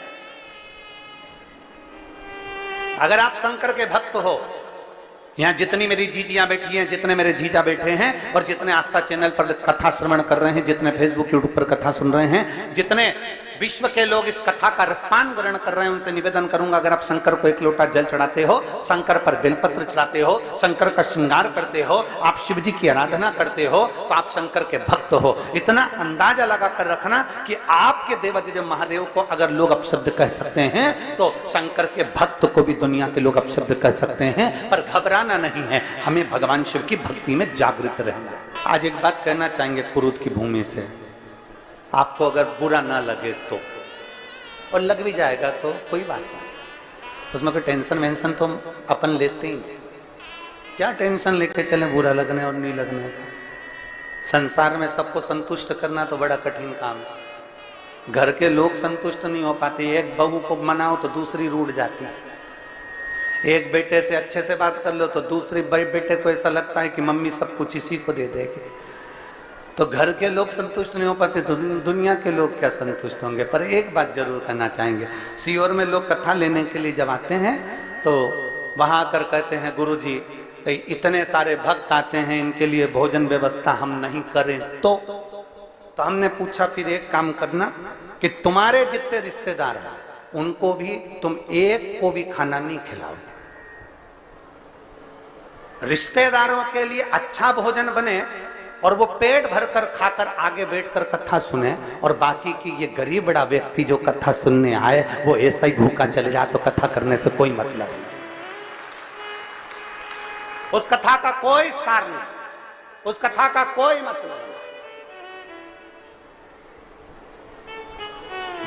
अगर आप शंकर के भक्त हो, यहाँ जितनी मेरी जीजियां बैठी हैं, जितने मेरे जीजा बैठे हैं और जितने आस्था चैनल पर कथा श्रवण कर रहे हैं, जितने फेसबुक यूट्यूब पर कथा सुन रहे हैं, जितने विश्व के लोग इस कथा का रसपान ग्रहण कर रहे हैं, उनसे निवेदन करूंगा, अगर आप शंकर को एक लोटा जल चढ़ाते हो, शंकर पर बेलपत्र चढ़ाते हो, शंकर का श्रृंगार करते हो, आप शिव जी की आराधना करते हो, तो आप शंकर के भक्त हो। इतना अंदाजा लगा कर रखना कि आपके देवाधिदेव महादेव को अगर लोग अपशब्द कह सकते हैं तो शंकर के भक्त को भी दुनिया के लोग अपशब्द कह सकते हैं। पर घबराना नहीं है, हमें भगवान शिव की भक्ति में जागृत रहना। आज एक बात कहना चाहेंगे कुरुद की भूमि से, आपको अगर बुरा ना लगे तो, और लग भी जाएगा तो कोई बात नहीं, उसमें कोई टेंशन वेंशन तो अपन लेते ही नहीं। क्या टेंशन लेके चले बुरा लगने और नहीं लगने का? संसार में सबको संतुष्ट करना तो बड़ा कठिन काम है। घर के लोग संतुष्ट नहीं हो पाते। एक बहू को मनाओ तो दूसरी रूठ जाती है। एक बेटे से अच्छे से बात कर लो तो दूसरी बेटे को ऐसा लगता है कि मम्मी सब कुछ इसी को दे देगी। तो घर के लोग संतुष्ट नहीं हो पाते तो दुनिया के लोग क्या संतुष्ट होंगे। पर एक बात जरूर करना चाहेंगे, सीहोर में लोग कथा लेने के लिए जब आते हैं तो वहां आकर कहते हैं गुरुजी इतने सारे भक्त आते हैं, इनके लिए भोजन व्यवस्था हम नहीं करें तो हमने पूछा फिर एक काम करना कि तुम्हारे जितने रिश्तेदार हैं उनको भी तुम एक को भी खाना नहीं खिलाओ। रिश्तेदारों के लिए अच्छा भोजन बने और वो पेट भरकर खाकर आगे बैठकर कथा सुने, और बाकी की ये गरीब बड़ा व्यक्ति जो कथा सुनने आए वो ऐसा ही भूखा चले जाए तो कथा करने से कोई मतलब नहीं। उस कथा का कोई सार नहीं, उस कथा का कोई मतलब नहीं।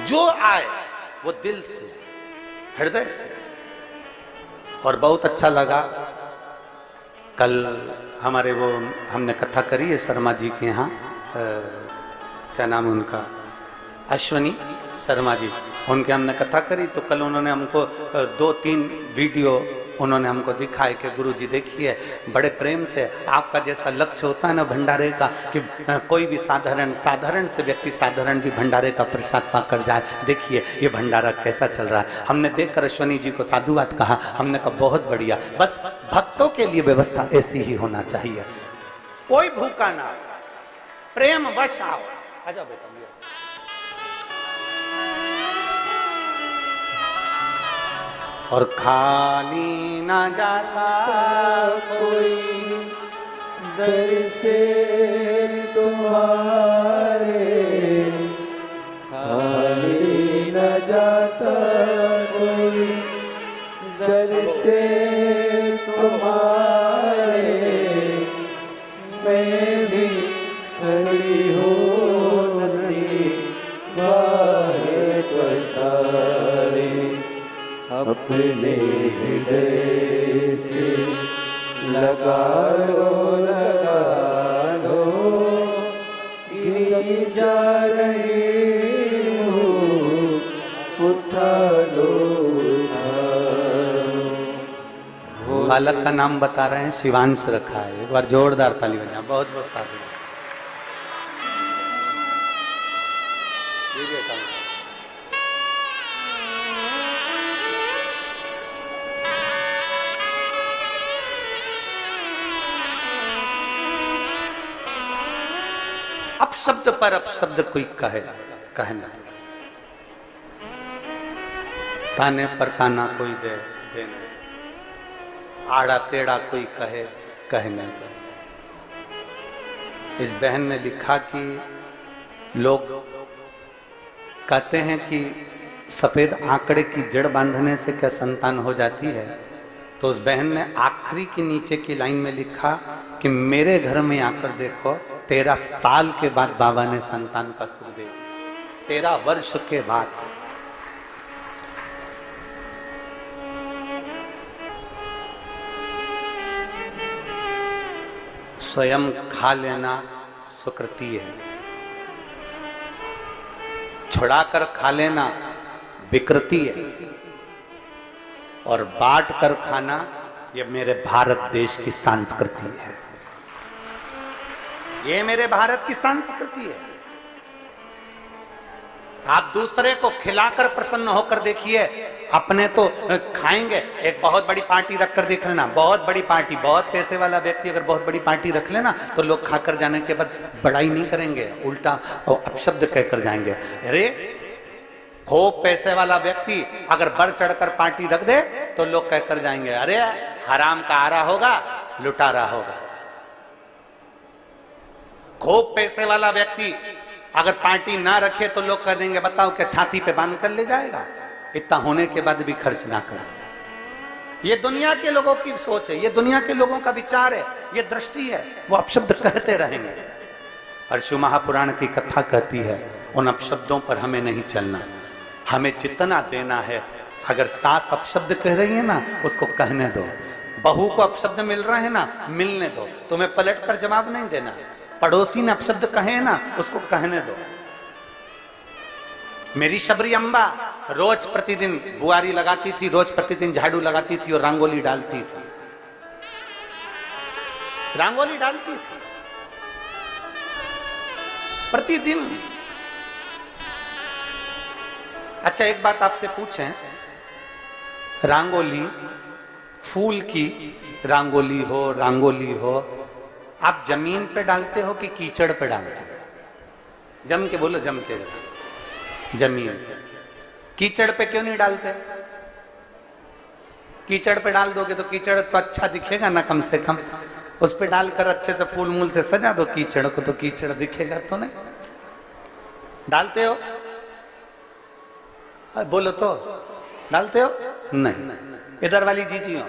जो आए वो दिल से, हृदय से। और बहुत अच्छा लगा, कल हमारे वो हमने कथा करी है शर्मा जी के यहाँ, क्या नाम है उनका, अश्वनी शर्मा जी, उनके हमने कथा करी तो कल उन्होंने हमको 2-3 वीडियो उन्होंने हमको दिखाए कि गुरुजी देखिए बड़े प्रेम से आपका जैसा लक्ष्य होता है ना भंडारे का कि कोई भी साधारण से व्यक्ति साधारण भी भंडारे का प्रसाद पाकर जाए, देखिए ये भंडारा कैसा चल रहा है। हमने देखकर अश्वनी जी को साधुवाद कहा, हमने कहा बहुत बढ़िया, बस भक्तों के लिए व्यवस्था ऐसी ही होना चाहिए, कोई भूखा ना, प्रेम वश आओ। आजा बेटा और खाली ना जाता कोई दर से तुम्हारे, खाली न जाता कोई दर से तुम्हारे, मैं भी खड़ी होती बाहें पसारे, अपने हृदय से लगा लो गिरी जा रही हूँ, उठा लो। बालक का नाम बता रहे हैं, शिवांश रखा है, एक बार जोरदार ताली बजा। बहुत बहुत साधु। अपशब्द पर अपशब्द कोई कहना, ताने पर ताना कोई देने, आड़ा टेढ़ा कोई कहने का। इस बहन ने लिखा कि लोग कहते हैं कि सफेद आंकड़े की जड़ बांधने से क्या संतान हो जाती है, तो उस बहन ने आखिरी की नीचे की लाइन में लिखा कि मेरे घर में आकर देखो, 13 साल के बाद बाबा ने संतान का सुख दे दिया, 13 वर्ष के बाद। स्वयं खा लेना सुकृति है, छुड़ाकर खा लेना विकृति है, और बांट कर खाना ये मेरे भारत देश की संस्कृति है, ये मेरे भारत की संस्कृति है। आप दूसरे को खिलाकर प्रसन्न होकर देखिए, अपने तो खाएंगे। एक बहुत बड़ी पार्टी रखकर देख लेना, बहुत बड़ी पार्टी, बहुत पैसे वाला व्यक्ति अगर बहुत बड़ी पार्टी रख लेना तो लोग खाकर जाने के बाद बड़ाई नहीं करेंगे, उल्टा और अपशब्द कहकर जाएंगे। अरे खूब पैसे वाला व्यक्ति अगर बढ़ चढ़कर पार्टी रख दे तो लोग कहकर जाएंगे, अरे हराम का आरा होगा, लुटारा होगा। खूब पैसे वाला व्यक्ति अगर पार्टी ना रखे तो लोग कह देंगे, बताओ क्या छाती पे बांध कर ले जाएगा, इतना होने के बाद भी खर्च ना करे। ये दुनिया के लोगों की सोच है, ये दुनिया के लोगों का विचार है, ये दृष्टि है, वो अपशब्द कहते रहेंगे। और शिव महापुराण की कथा कहती है उन अपशब्दों पर हमें नहीं चलना, हमें जितना देना है। अगर सास अपशब्द कह रही है ना, उसको कहने दो। बहू को अपशब्द मिल रहे हैं ना, मिलने दो, तुम्हें पलट कर जवाब नहीं देना। पड़ोसी ने अपशब्द कहे ना, उसको कहने दो। मेरी शबरी अम्बा रोज प्रतिदिन बुआरी लगाती थी, रोज प्रतिदिन झाड़ू लगाती थी और रंगोली डालती थी, रंगोली डालती थी प्रतिदिन। अच्छा एक बात आपसे पूछें, रंगोली फूल की रंगोली हो, आप जमीन पे डालते हो कि कीचड़ पे डालते हो? जम के बोलो, जम के। जमीन पे। कीचड़ पे क्यों नहीं डालते? कीचड़ पे डाल दोगे तो कीचड़ तो अच्छा दिखेगा ना, कम से कम उस पे डालकर अच्छे से फूल मूल से सजा दो कीचड़ को, तो कीचड़ दिखेगा तो नहीं। डालते हो? बोलो तो, डालते हो? नहीं। इधर वाली जीजी हो,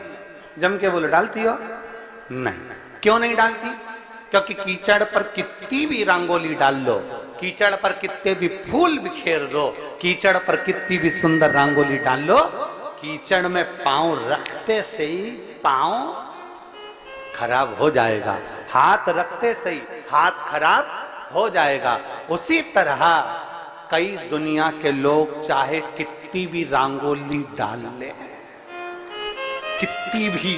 जम के बोलो, डालती हो? नहीं। क्यों नहीं डालती? क्योंकि कीचड़ पर कितनी भी रंगोली डाल लो, कीचड़ पर कितने भी फूल बिखेर दो, कीचड़ पर कितनी भी सुंदर रंगोली डाल लो, कीचड़ में पांव रखते से ही पांव खराब हो जाएगा, हाथ रखते से ही हाथ खराब हो जाएगा। उसी तरह कई दुनिया के लोग चाहे कितनी भी रंगोली डाल ले, कितनी भी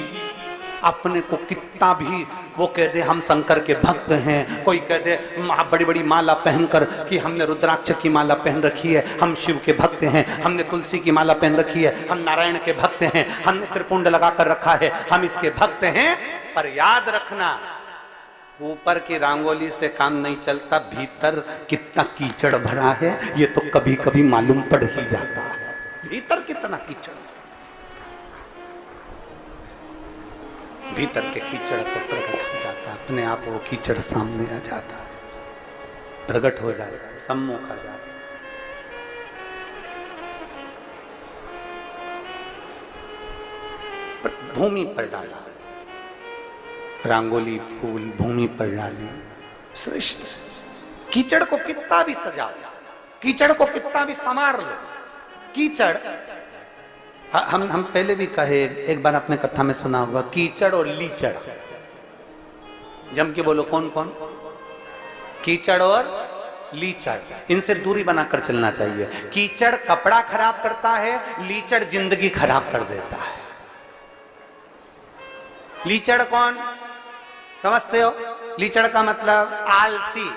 अपने को कितना भी वो कह दे हम शंकर के भक्त हैं, कोई कह दे बड़ी बड़ी माला पहनकर कि हमने रुद्राक्ष की माला पहन रखी है, हम शिव के भक्त हैं, हमने तुलसी की माला पहन रखी है, हम नारायण के भक्त हैं, हमने त्रिपुंड लगा कर रखा है, हम इसके भक्त हैं। पर याद रखना, ऊपर की रंगोली से काम नहीं चलता, भीतर कितना कीचड़ भरा है ये तो कभी कभी मालूम पड़ ही जाता है। भीतर कितना कीचड़, भीतर के कीचड़ को प्रकट हो जाता है, अपने आप वो कीचड़ सामने आ जाता है, प्रकट हो जाता है, सम्मुख आ जाता है। भूमि पर डाला रंगोली, फूल भूमि पर डाली, श्रेष्ठ। कीचड़ को कितना भी सजाओ, कीचड़ को कितना भी संवार लो, कीचड़ हम पहले भी कहे, एक बार अपने कथा में सुना होगा, कीचड़ और लीचड़। जम के बोलो कौन कौन? कीचड़ और लीचड़, इनसे दूरी बनाकर चलना चाहिए। कीचड़ कपड़ा खराब करता है, लीचड़ जिंदगी खराब कर देता है। लीचड़ कौन समझते हो? लीचड़ का मतलब आलसी,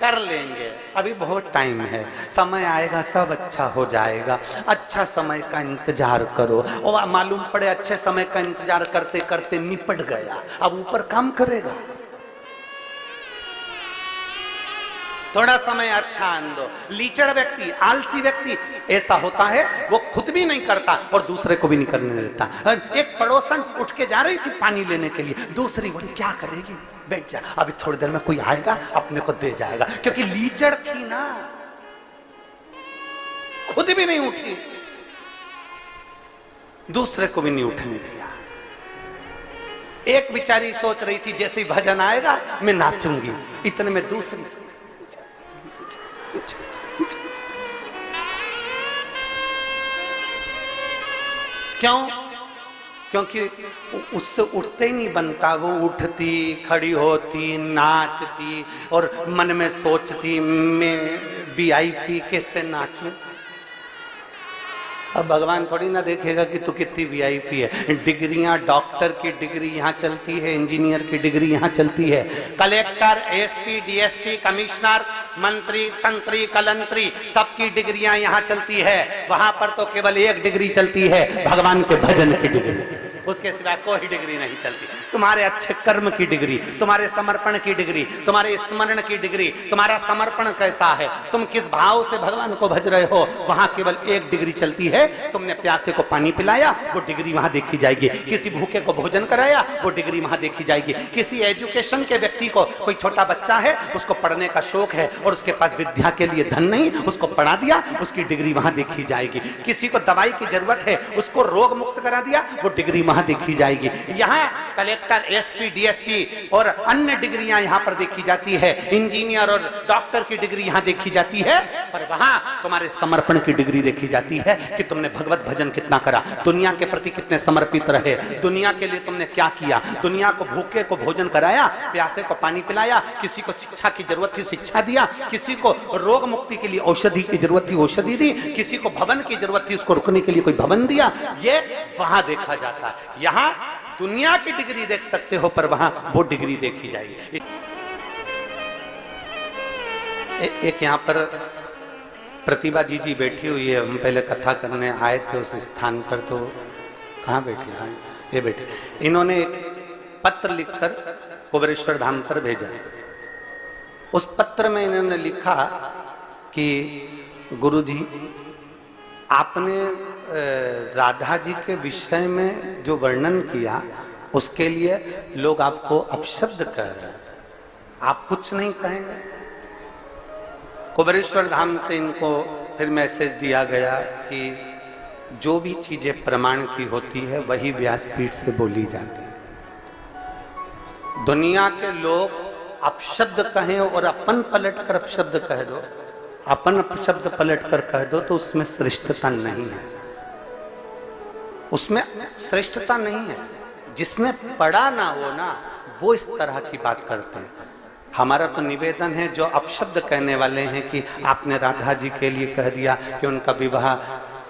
कर लेंगे, अभी बहुत टाइम है, समय आएगा सब अच्छा हो जाएगा, अच्छा समय का इंतजार करो। और मालूम पड़े अच्छे समय का इंतजार करते करते निपट गया, अब ऊपर काम करेगा। थोड़ा समय अच्छा आन दो। लीचड़ व्यक्ति, आलसी व्यक्ति ऐसा होता है, वो खुद भी नहीं करता और दूसरे को भी नहीं करने देता। एक पड़ोसन उठ के जा रही थी पानी लेने के लिए, दूसरी बोली क्या करेगी, बैठ जा, अभी थोड़ी देर में कोई आएगा अपने को दे जाएगा, क्योंकि लीचड़ थी ना, खुद भी नहीं उठी, दूसरे को भी नहीं उठने दिया। एक बेचारी सोच रही थी जैसे ही भजन आएगा मैं नाचूंगी, इतने में दूसरी क्यों? क्योंकि उससे उठते ही नहीं बनता। वो उठती, खड़ी होती, नाचती और मन में सोचती मैं VIP कैसे नाचूं। अब भगवान थोड़ी ना देखेगा कि तू कितनी VIP है। डिग्रियां, डॉक्टर की डिग्री यहाँ चलती है, इंजीनियर की डिग्री यहाँ चलती है, कलेक्टर, SP, DSP, कमिश्नर, मंत्री, संतरी, कलंतरी, सबकी डिग्रियां यहाँ चलती है। वहां पर तो केवल एक डिग्री चलती है, भगवान के भजन की डिग्री, उसके सिवा कोई डिग्री नहीं चलती। तुम्हारे अच्छे कर्म की डिग्री, तुम्हारे समर्पण की डिग्री, तुम्हारे स्मरण की डिग्री, तुम्हारा समर्पण कैसा है, तुम किस भाव से भगवान को भज रहे हो, वहां केवल एक डिग्री चलती है। तुमने प्यासे को पानी पिलाया, वो डिग्री वहां देखी जाएगी। किसी भूखे को भोजन कराया, वो डिग्री वहां देखी जाएगी। किसी एजुकेशन के व्यक्ति को, कोई छोटा बच्चा है, उसको पढ़ने का शौक है और उसके पास विद्या के लिए धन नहीं, उसको पढ़ा दिया, उसकी डिग्री वहां देखी जाएगी। किसी को दवाई की जरूरत है, उसको रोग मुक्त करा दिया, वो डिग्री वहां देखी जाएगी। यहाँ कलेक्टर, SP, DSP और अन्य डिग्रियां यहाँ पर देखी जाती है, इंजीनियर और डॉक्टर की डिग्री यहाँ देखी जाती है, पर वहां तुम्हारे समर्पण की डिग्री देखी जाती है कि तुमने भगवत भजन कितना करा, दुनिया के प्रति कितने समर्पित रहे, दुनिया के लिए तुमने क्या किया, दुनिया को भूखे को भोजन कराया, प्यासे को पानी पिलाया, किसी को शिक्षा की जरूरत थी शिक्षा दिया, किसी को रोग मुक्ति के लिए औषधि की जरूरत थी औषधि दी, किसी को भवन की जरूरत थी उसको रुकने के लिए कोई भवन दिया। ये वहां देखा जाता है। यहाँ दुनिया की डिग्री देख सकते हो, पर वहां वो डिग्री देखी जाएगी। एक यहाँ पर प्रतिभा जी बैठी हुई है, हम पहले कथा करने आए थे उस स्थान पर, तो कहाँ बैठे? हाँ ये बैठे। इन्होंने एक पत्र लिखकर कुबेरेश्वर धाम पर भेजा। उस पत्र में इन्होंने लिखा कि गुरुजी, आपने राधा जी के विषय में जो वर्णन किया उसके लिए लोग आपको अपशब्द कह रहे हैं, आप कुछ नहीं कहेंगे? कुबेरेश्वर धाम से इनको फिर मैसेज दिया गया कि जो भी चीजें प्रमाण की होती है वही व्यासपीठ से बोली जाती है। दुनिया के लोग अपशब्द कहें और अपन पलट कर अपशब्द कह दो, अपन अपशब्द पलट कर कह दो, तो उसमें श्रेष्ठता नहीं है, उसमें श्रेष्ठता नहीं है। जिसने पढ़ा ना हो ना, वो इस तरह की बात करते हैं। हमारा तो निवेदन है, जो अपशब्द कहने वाले हैं कि आपने राधा जी के लिए कह दिया कि उनका विवाह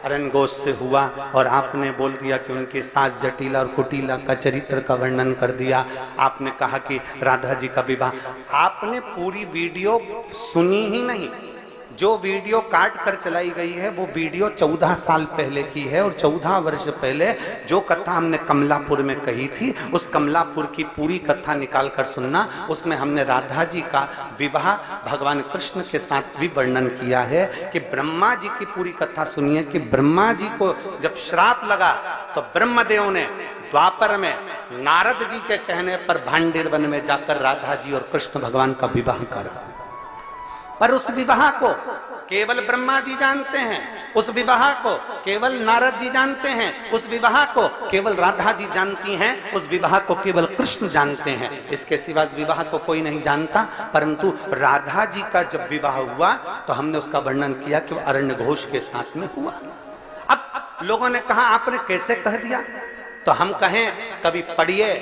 अरण्य घोष से हुआ, और आपने बोल दिया कि उनकी सास जटिला और कुटिला का चरित्र का वर्णन कर दिया, आपने कहा कि राधा जी का विवाह, आपने पूरी वीडियो सुनी ही नहीं। जो वीडियो काट कर चलाई गई है वो वीडियो 14 साल पहले की है, और 14 वर्ष पहले जो कथा हमने कमलापुर में कही थी, उस कमलापुर की पूरी कथा निकाल कर सुनना। उसमें हमने राधा जी का विवाह भगवान कृष्ण के साथ भी वर्णन किया है कि ब्रह्मा जी की पूरी कथा सुनिए कि ब्रह्मा जी को जब श्राप लगा तो ब्रह्मदेव ने द्वापर में नारद जी के कहने पर भांडेर वन में जाकर राधा जी और कृष्ण भगवान का विवाह करा। पर उस विवाह को केवल ब्रह्मा जी जानते हैं, उस विवाह को केवल नारद जी जानते हैं, उस विवाह को केवल राधा जी जानती हैं, उस विवाह को केवल कृष्ण जानते हैं। इसके सिवा इस विवाह को कोई नहीं जानता। परंतु राधा जी का जब विवाह हुआ तो हमने उसका वर्णन किया कि वो अरण्य घोष के साथ में हुआ। अब लोगों ने कहा आपने कैसे कह दिया, तो हम कहें कभी पढ़िए,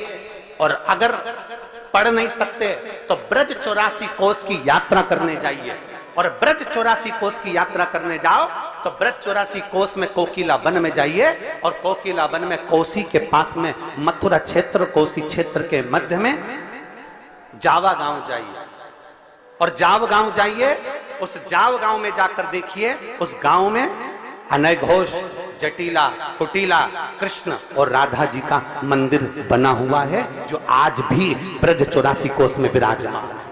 और अगर पढ़ नहीं सकते तो ब्रज 84 कोस की यात्रा करने जाइए, और ब्रज 84 कोस की यात्रा करने जाओ तो ब्रज 84 कोस में कोकिला वन में जाइए, और कोकिला वन में कोसी के पास में मथुरा क्षेत्र, कोसी क्षेत्र के मध्य में जावा गांव जाइए, और जाव गांव जाइए, उस जाव गांव में जाकर देखिए उस गांव में अनय घोष, जटिला, कुटिला, कृष्ण और राधा जी का मंदिर बना हुआ है, जो आज भी ब्रज 84 कोस में विराजमान है।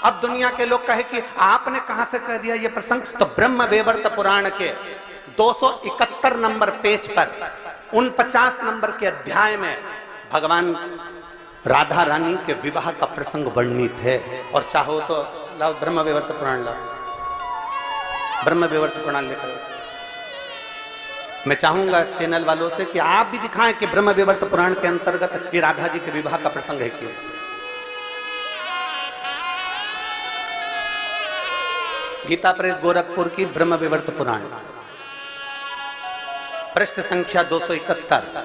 अब दुनिया के लोग कहे कि आपने कहां से कह दिया ये प्रसंग, तो ब्रह्म वैवर्त पुराण के 271 नंबर पेज पर 49 नंबर के अध्याय में भगवान राधा रानी के विवाह का प्रसंग वर्णित है। और चाहो तो लाओ ब्रह्म वैवर्त पुराण, लाओ ब्रह्म वैवर्त पुराण लेकर। मैं चाहूंगा चैनल वालों से कि आप भी दिखाएं कि ब्रह्म वैवर्त पुराण के अंतर्गत ये राधा जी के विवाह का प्रसंग है क्यों। गीता प्रेस गोरखपुर की ब्रह्म वैवर्त पुराण, पृष्ठ संख्या 271,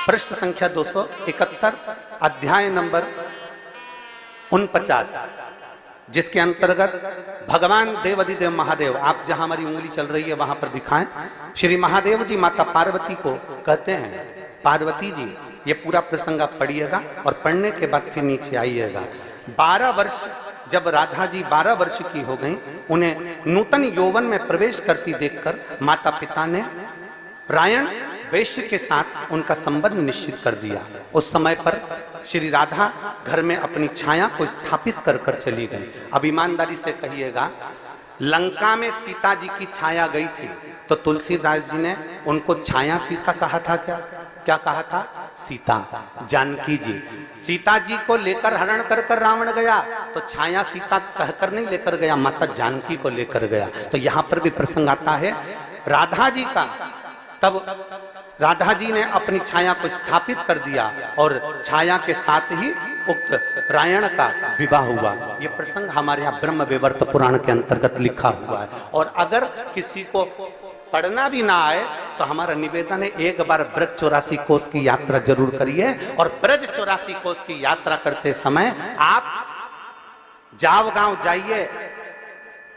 पृष्ठ संख्या 271, अध्याय नंबर 49, जिसके अंतर्गत भगवान देवाधिदेव महादेव, आप जहां हमारी उंगली चल रही है वहां पर दिखाएं, श्री महादेव जी माता पार्वती को कहते हैं, पार्वती जी, ये पूरा प्रसंग आप पढ़िएगा और पढ़ने के बाद फिर नीचे आइएगा। 12 वर्ष जब राधा जी 12 वर्ष की हो गई, उन्हें नूतन यौवन में प्रवेश करती देखकर माता पिता ने रायण वैश्य के साथ उनका संबंध निश्चित कर दिया। उस समय पर श्री राधा घर में अपनी छाया को स्थापित कर कर चली गई। अब ईमानदारी से कहिएगा, लंका में सीता जी की छाया गई थी तो तुलसीदास जी ने उनको छाया सीता कहा था। क्या कहा था? सीता, जानकी जी। सीता जी को लेकर हरण कर कर रावण गया तो छाया सीता कहकर नहीं लेकर गया, माता जानकी को लेकर गया। तो यहाँ पर भी प्रसंग आता है राधा जी का। तब राधा जी ने अपनी छाया को स्थापित कर दिया और छाया के साथ ही उक्त रायण का विवाह हुआ। ये प्रसंग हमारे यहाँ ब्रह्म वैवर्त पुराण के अंतर्गत लिखा हुआ है। और अगर किसी को पढ़ना भी ना आए तो हमारा निवेदन है, एक बार ब्रज 84 कोस की यात्रा जरूर करिए। और ब्रज 84 कोस की यात्रा करते समय आप जाव गांव जाइए,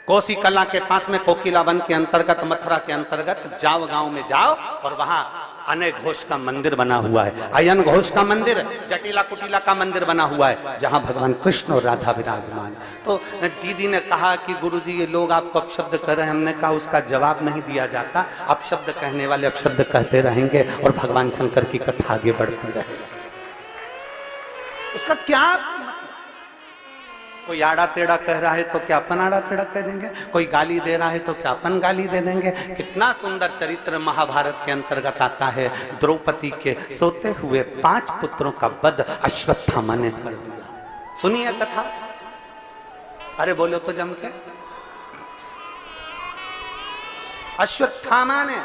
कोसी कला के पास में कोकिला वन के अंतर्गत, मथुरा के अंतर्गत जाव गांव में जाओ और वहां अनय घोष का मंदिर बना हुआ है, अयन घोष का मंदिर, जटिला कुटिला का मंदिर बना हुआ है, जहां भगवान कृष्ण और राधा विराजमान। तो दीदी ने कहा कि गुरुजी ये लोग आपको अपशब्द कर रहे हैं। हमने कहा उसका जवाब नहीं दिया जाता, अपशब्द कहने वाले अपशब्द कहते रहेंगे और भगवान शंकर की कथा आगे बढ़ती रहेगी। उसका क्या, कोई आड़ा टेढ़ा कह रहा है तो क्या अपन आड़ा टेढ़ा कह देंगे, कोई गाली दे रहा है तो क्या अपन गाली दे देंगे। कितना सुंदर चरित्र महाभारत के अंतर्गत आता है। द्रौपदी के सोते हुए 5 पुत्रों का वध अश्वत्थामा ने कर दिया। सुनिए कथा, अरे बोलो तो जम के। अश्वत्थामा ने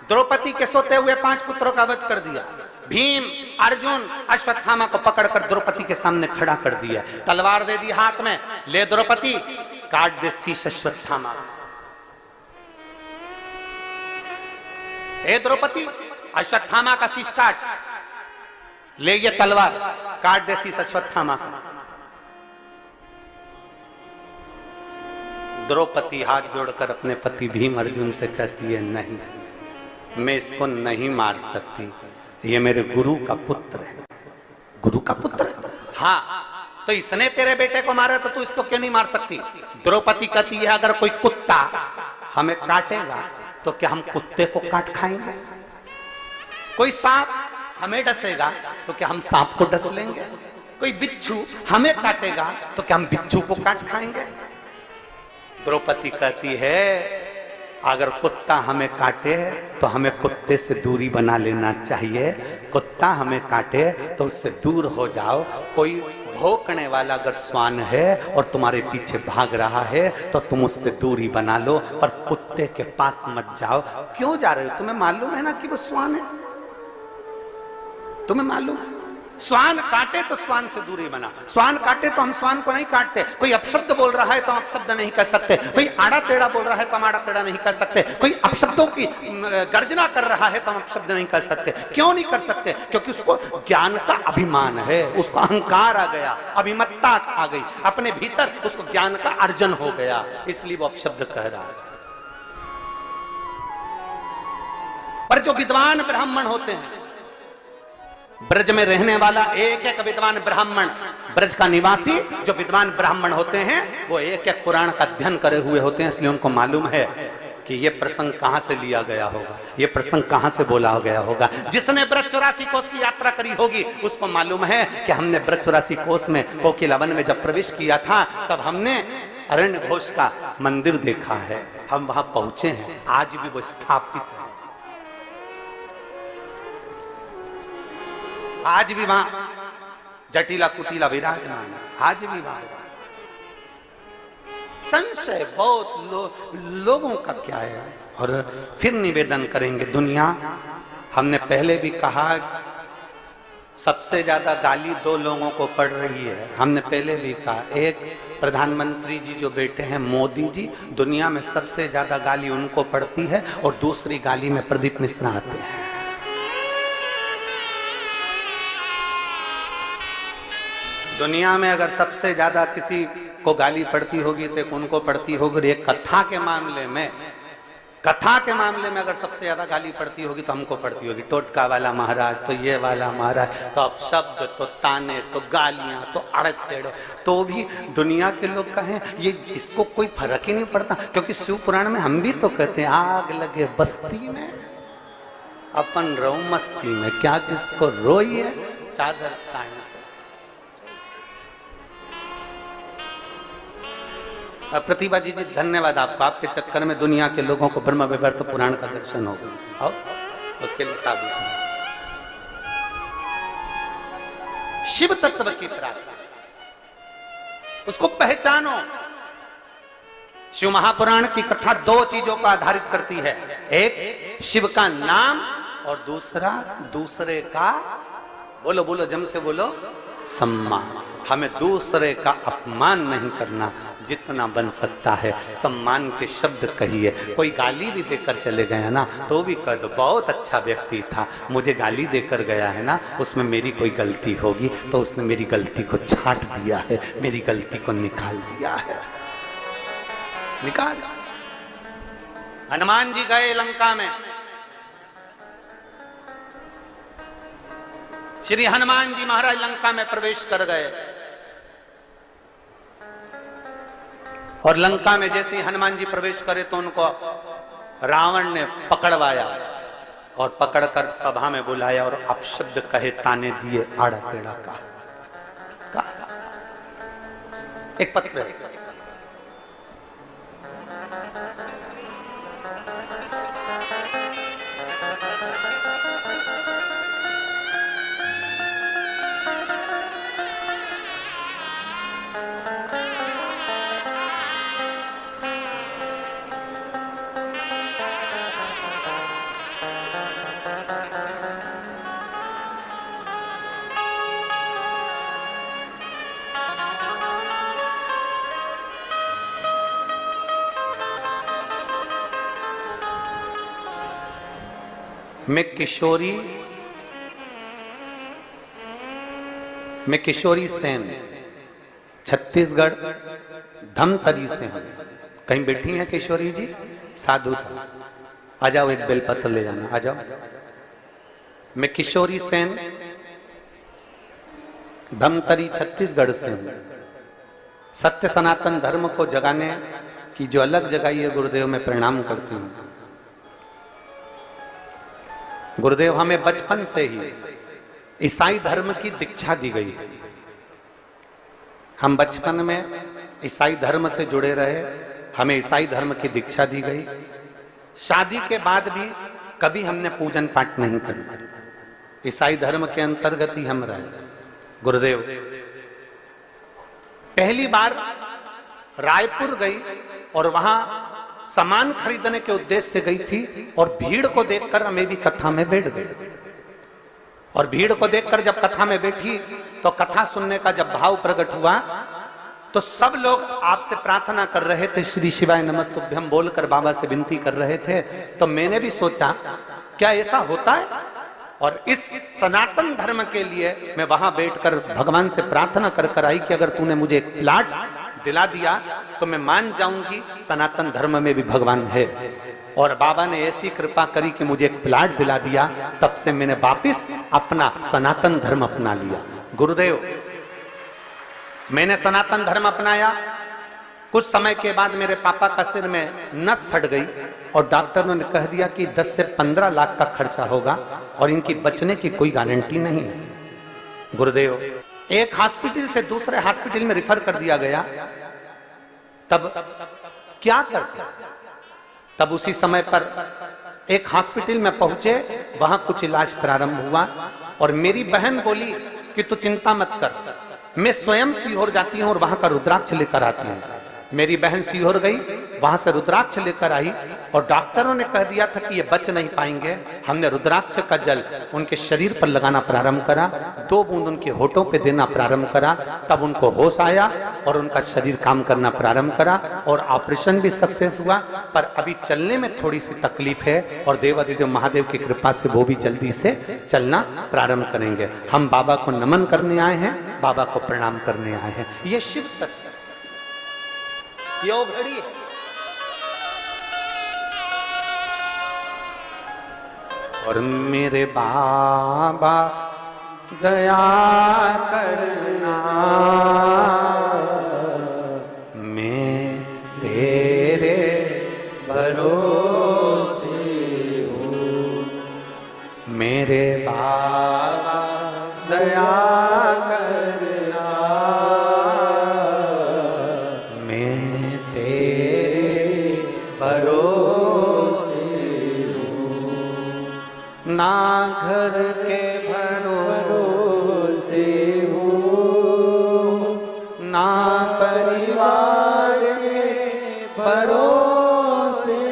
द्रौपदी के सोते हुए 5 पुत्रों का वध कर दिया। भीम, अर्जुन अश्वत्थामा को पकड़कर द्रौपदी के सामने खड़ा कर दिया, तलवार दे दी हाथ में, ले द्रौपदी काट दे शीश अश्वत्थामा। हे द्रौपदी, अश्वत्थामा का शीश काट, ले ये तलवार, काट दे शीश अश्वत्थामा का। द्रौपदी हाथ जोड़कर अपने पति भीम अर्जुन से कहती है, नहीं, मैं इसको नहीं मार सकती, ये मेरे गुरु का पुत्र है। गुरु का पुत्र है? हाँ, तो इसने तेरे बेटे को मारा तो तू इसको क्यों नहीं मार सकती? द्रौपदी कहती है, अगर कोई कुत्ता हमें काटेगा तो क्या हम कुत्ते को काट खाएंगे? कोई सांप हमें डसेगा तो क्या हम सांप को डस लेंगे? कोई बिच्छू हमें काटेगा तो क्या हम बिच्छू को काट खाएंगे? द्रौपदी कहती है, अगर कुत्ता हमें काटे तो हमें कुत्ते से दूरी बना लेना चाहिए। कुत्ता हमें काटे तो उससे दूर हो जाओ। कोई भौंकने वाला अगर श्वान है और तुम्हारे पीछे भाग रहा है तो तुम उससे दूरी बना लो, पर कुत्ते के पास मत जाओ। क्यों जा रहे हो? तुम्हें मालूम है ना कि वो श्वान है, तुम्हें मालूम है। श्वान काटे तो श्वान से दूरी बना। श्वान काटे तो हम श्वान को नहीं काटते। कोई अपशब्द बोल रहा है तो हम अपशब्द नहीं कर सकते। कोई आड़ा टेढ़ा बोल रहा है तो हम आड़ा टेढ़ा नहीं कर सकते। कोई अपशब्दों की गर्जना कर रहा है तो हम अपशब्द नहीं कर सकते। क्यों नहीं कर सकते? क्योंकि उसको ज्ञान का अभिमान है, उसको अहंकार आ गया, अभिमत्ता आ गई, अपने भीतर उसको ज्ञान का अर्जन हो गया, इसलिए वो अपशब्द कह रहा है। पर जो विद्वान ब्राह्मण होते हैं, ब्रज में रहने वाला एक एक विद्वान ब्राह्मण, ब्रज का निवासी जो विद्वान ब्राह्मण होते हैं, वो एक एक पुराण का अध्ययन करे हुए होते हैं, इसलिए उनको मालूम है कि ये प्रसंग कहां से लिया गया होगा, ये प्रसंग कहां से बोला गया होगा। जिसने ब्रज 84 कोस की यात्रा करी होगी उसको मालूम है कि हमने ब्रज 84 कोस में कोकिला वन में जब प्रवेश किया था तब हमने अरण्य घोष का मंदिर देखा है, हम वहां पहुंचे हैं, आज भी वो स्थापित है, आज भी वहां जटिला कुटिला विराजमान है, आज भी वहां। संशय बहुत लोगों का क्या है। और फिर निवेदन करेंगे, दुनिया, हमने पहले भी कहा, सबसे ज्यादा गाली दो लोगों को पड़ रही है। हमने पहले भी कहा, एक प्रधानमंत्री जी जो बेटे हैं मोदी जी, दुनिया में सबसे ज्यादा गाली उनको पड़ती है, और दूसरी गाली में प्रदीप मिश्रा आते हैं। दुनिया में अगर सबसे ज्यादा किसी को गाली पड़ती होगी तो एक उनको पड़ती होगी। एक कथा के मामले में अगर सबसे ज्यादा गाली पड़ती होगी तो हमको पड़ती होगी। टोटका वाला महाराज, तो ये वाला महाराज, तो अब शब्द, तो ताने, तो गालियां, तो अड़तेड़े, तो भी दुनिया के लोग कहें ये, इसको कोई फर्क ही नहीं पड़ता। क्योंकि शिव पुराण में हम भी तो कहते हैं, आग लगे बस्ती में अपन रो मस्ती में, क्या किसको रोइए चादर ताने। प्रतिभा जी धन्यवाद आपको, आपके चक्कर में दुनिया के लोगों को ब्रह्म विवर्त पुराण का दर्शन हो गया, और उसके लिए साधु शिव तत्व की प्राप्ति, उसको पहचानो। शिव महापुराण की कथा दो चीजों को आधारित करती है, एक शिव का नाम और दूसरा दूसरे का, बोलो बोलो जम के बोलो, सम्मान। हमें दूसरे का अपमान नहीं करना, जितना बन सकता है सम्मान के शब्द कहिए। कोई गाली भी देकर चले गया ना तो भी कह दो, बहुत अच्छा व्यक्ति था, मुझे गाली देकर गया है ना, उसमें मेरी कोई गलती होगी तो उसने मेरी गलती को छाट दिया है, मेरी गलती को निकाल दिया है, निकाल। हनुमान जी गए लंका में, श्री हनुमान जी महाराज लंका में प्रवेश कर गए, और लंका में जैसे ही हनुमान जी प्रवेश करे तो उनको रावण ने पकड़वाया और पकड़कर सभा में बुलाया और अपशब्द कहे, ताने दिए, आड़ा टेढ़ा कहा। एक पत्र है, मैं किशोरी सेन, छत्तीसगढ़ धमतरी से हूं। कहीं बैठी हैं किशोरी जी? साधु था। आ जाओ, एक बेलपत्र ले जाना, आ जाओ। मैं किशोरी सेन धमतरी छत्तीसगढ़ से हूं। सत्य सनातन धर्म को जगाने की जो अलग जगाई है गुरुदेव, मैं प्रणाम करती हूं। गुरुदेव हमें बचपन से ही ईसाई धर्म की दीक्षा दी गई। हम बचपन में ईसाई धर्म से जुड़े रहे, हमें ईसाई धर्म की दीक्षा दी गई। शादी के बाद भी कभी हमने पूजन पाठ नहीं करी, ईसाई धर्म के अंतर्गत ही हम रहे। गुरुदेव पहली बार रायपुर गई और वहां सामान खरीदने के उद्देश्य से गई थी, और भीड़ को देखकर मैं भी कथा में बैठ गई। और भीड़ को देखकर जब कथा में बैठी तो कथा सुनने का जब भाव प्रकट हुआ तो सब लोग आपसे प्रार्थना कर रहे थे, श्री शिवाय नमस्तुभ्यम बोलकर बाबा से विनती कर रहे थे। तो मैंने भी सोचा क्या ऐसा होता है, और इस सनातन धर्म के लिए मैं वहां बैठकर भगवान से प्रार्थना कर कर आई कि अगर तूने मुझे एक प्लाट दिला दिया तो मैं मान जाऊंगी सनातन धर्म में भी भगवान है। और बाबा ने ऐसी कृपा करी कि मुझे एक प्लाट दिला दिया। तब से मैंने वापिस अपना सनातन धर्म अपना लिया। गुरुदेव मैंने सनातन धर्म अपनाया। कुछ समय के बाद मेरे पापा का सिर में नस फट गई और डॉक्टरों ने कह दिया कि 10 से 15 लाख का खर्चा होगा और इनकी बचने की कोई गारंटी नहीं है। गुरुदेव एक हॉस्पिटल से दूसरे हॉस्पिटल में रिफर कर दिया गया। तब क्या करते? तब उसी समय पर एक हॉस्पिटल में पहुंचे, वहां कुछ इलाज प्रारंभ हुआ और मेरी बहन बोली कि तू चिंता मत कर, मैं स्वयं सीहोर जाती हूं और वहां का रुद्राक्ष लेकर आती हूं। मेरी बहन सीहोर गई, वहां से रुद्राक्ष लेकर आई और डॉक्टरों ने कह दिया था कि ये बच नहीं पाएंगे। हमने रुद्राक्ष का जल उनके शरीर पर लगाना प्रारंभ करा, 2 बूंद उनके होठों पे देना प्रारंभ करा। तब उनको होश आया और उनका शरीर काम करना प्रारंभ करा और ऑपरेशन भी सक्सेस हुआ। पर अभी चलने में थोड़ी सी तकलीफ है और देवाधिदेव महादेव की कृपा से वो भी जल्दी से चलना प्रारंभ करेंगे। हम बाबा को नमन करने आए हैं, बाबा को प्रणाम करने आए हैं। ये शिव सत्य यो घड़ी है। और मेरे बाबा दया करना, मैं तेरे भरोसे हूँ। मेरे बाबा दया करना, मैं तेरे भरोसे हूँ। ना घर के भरोसे हूँ, ना परिवार के भरोसे